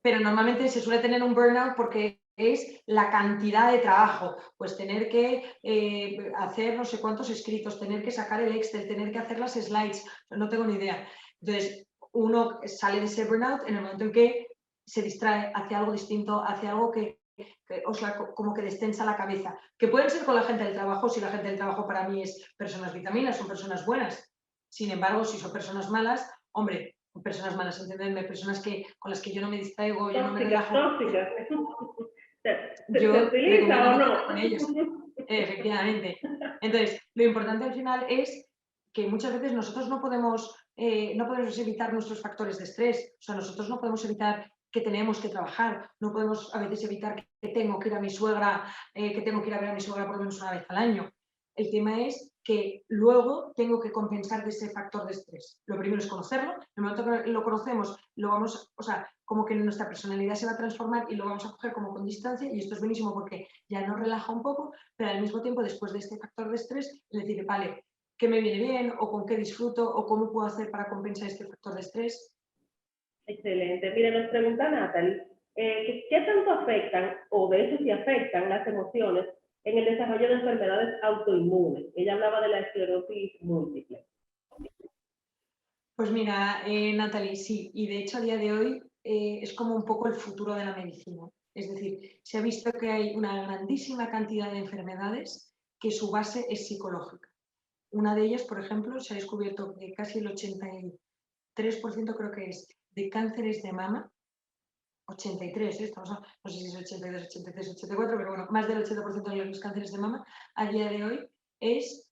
[SPEAKER 2] Pero normalmente se suele tener un burnout porque es la cantidad de trabajo, pues tener que hacer no sé cuántos escritos, tener que sacar el Excel, tener que hacer las slides, no tengo ni idea. Entonces, uno sale de ese burnout en el momento en que se distrae hacia algo distinto, hacia algo que como que destensa la cabeza. Que pueden ser con la gente del trabajo, si la gente del trabajo para mí es personas vitaminas, son personas buenas. Sin embargo, si son personas malas, hombre, personas malas, entenderme, personas con las que yo no me distraigo, yo no me
[SPEAKER 1] Tóxicas,
[SPEAKER 2] relajo,
[SPEAKER 1] tóxicas. ¿Se
[SPEAKER 2] yo
[SPEAKER 1] utiliza
[SPEAKER 2] recomiendo
[SPEAKER 1] o
[SPEAKER 2] no
[SPEAKER 1] no?
[SPEAKER 2] tratar con ellos. Efectivamente. Entonces, lo importante al final es que muchas veces nosotros no podemos evitar nuestros factores de estrés. O sea, nosotros no podemos evitar que tenemos que trabajar, no podemos a veces evitar que tengo que ir a mi suegra, que tengo que ir a ver a mi suegra por lo menos una vez al año. El tema es que luego tengo que compensar de ese factor de estrés. Lo primero es conocerlo, en el momento que lo conocemos, lo vamos, o sea, como que nuestra personalidad se va a transformar y lo vamos a coger como con distancia, y esto es buenísimo porque ya nos relaja un poco, pero al mismo tiempo, después de este factor de estrés, decir, vale, ¿qué me viene bien? ¿O con qué disfruto? ¿O cómo puedo hacer para compensar este factor de estrés?
[SPEAKER 1] Excelente. Mire, nos pregunta Natalie, ¿qué tanto afectan, o de hecho si afectan las emociones en el desarrollo de enfermedades autoinmunes? Ella hablaba de la esclerosis múltiple.
[SPEAKER 2] Pues mira, Natalie, sí, y de hecho a día de hoy es como un poco el futuro de la medicina. Es decir, se ha visto que hay una grandísima cantidad de enfermedades que su base es psicológica. Una de ellas, por ejemplo, se ha descubierto que casi el 83% creo que es de cánceres de mama, 83, estamos no sé si es 82, 83, 84, pero bueno, más del 80% de los cánceres de mama a día de hoy es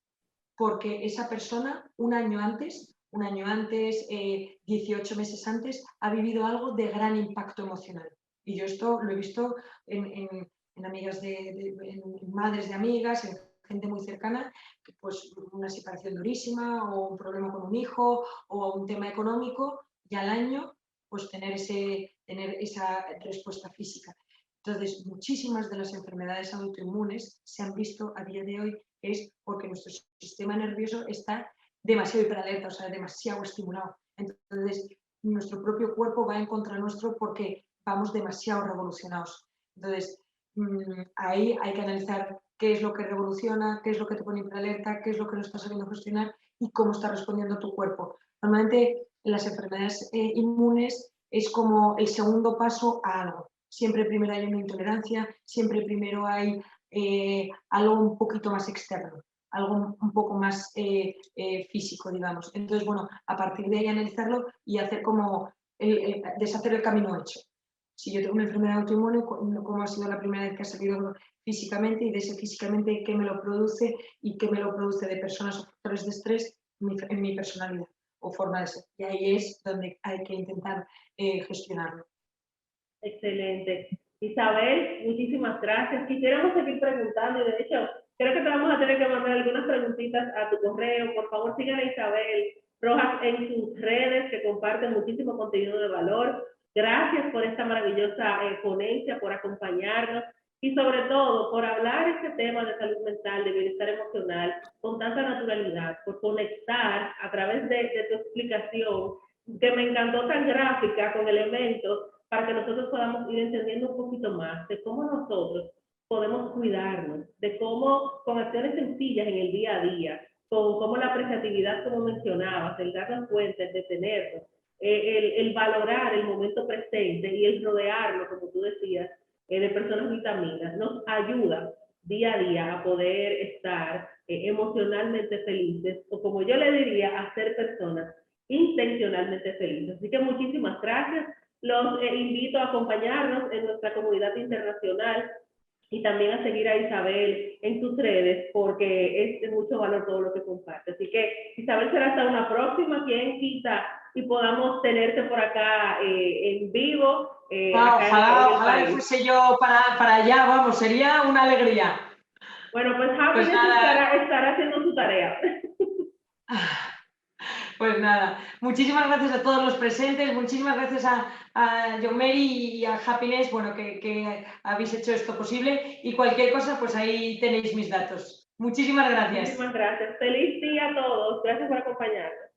[SPEAKER 2] porque esa persona un año antes, 18 meses antes, ha vivido algo de gran impacto emocional. Y yo esto lo he visto en amigas en madres de amigas, en gente muy cercana, pues una separación durísima o un problema con un hijo o un tema económico, y al año pues tener esa respuesta física. Entonces, muchísimas de las enfermedades autoinmunes se han visto a día de hoy es porque nuestro sistema nervioso está demasiado hiperalerta, o sea, demasiado estimulado. Entonces, nuestro propio cuerpo va en contra nuestro porque vamos demasiado revolucionados. Entonces, ahí hay que analizar qué es lo que revoluciona, qué es lo que te pone alerta, qué es lo que no estás sabiendo gestionar y cómo está respondiendo tu cuerpo. Normalmente en las enfermedades inmunes es como el segundo paso a algo. Siempre primero hay una intolerancia, siempre primero hay algo un poquito más externo, algo un poco más físico, digamos. Entonces, bueno, a partir de ahí analizarlo y hacer como deshacer el camino hecho. Si yo tengo una enfermedad autoinmune, ¿cómo ha sido la primera vez que ha salido físicamente? Y de ese físicamente, ¿qué me lo produce? Y qué me lo produce de personas o factores de estrés en mi personalidad o forma de ser. Y ahí es donde hay que intentar gestionarlo.
[SPEAKER 1] Excelente. Isabel, muchísimas gracias. Quisiéramos seguir preguntando y de hecho creo que te vamos a tener que mandar algunas preguntitas a tu correo. Por favor, sigan a Isabel Rojas en sus redes que comparten muchísimo contenido de valor. Gracias por esta maravillosa ponencia, por acompañarnos y sobre todo por hablar este tema de salud mental, de bienestar emocional con tanta naturalidad, por conectar a través de tu explicación que me encantó tan gráfica con elementos para que nosotros podamos ir entendiendo un poquito más de cómo nosotros podemos cuidarnos, de cómo con acciones sencillas en el día a día, con cómo la apreciatividad, como mencionabas, el darnos cuenta, el detenernos, el valorar el momento presente y el rodearnos, como tú decías, de personas vitaminas, nos ayuda día a día a poder estar emocionalmente felices, o como yo le diría, a ser personas intencionalmente felices. Así que muchísimas gracias. Los invito a acompañarnos en nuestra comunidad internacional y también a seguir a Isabel en sus redes porque es de mucho valor todo lo que comparte. Así que Isabel, será hasta una próxima, quien quita y podamos tenerte por acá en vivo.
[SPEAKER 2] Ojalá que fuese yo para allá, vamos, sería una alegría.
[SPEAKER 1] Bueno, pues Happiness estará haciendo su tarea.
[SPEAKER 2] Pues nada, muchísimas gracias a todos los presentes, muchísimas gracias a Yomeri y a Happiness, bueno, que habéis hecho esto posible y cualquier cosa, pues ahí tenéis mis datos. Muchísimas gracias.
[SPEAKER 1] Muchísimas gracias. Feliz día a todos. Gracias por acompañarnos.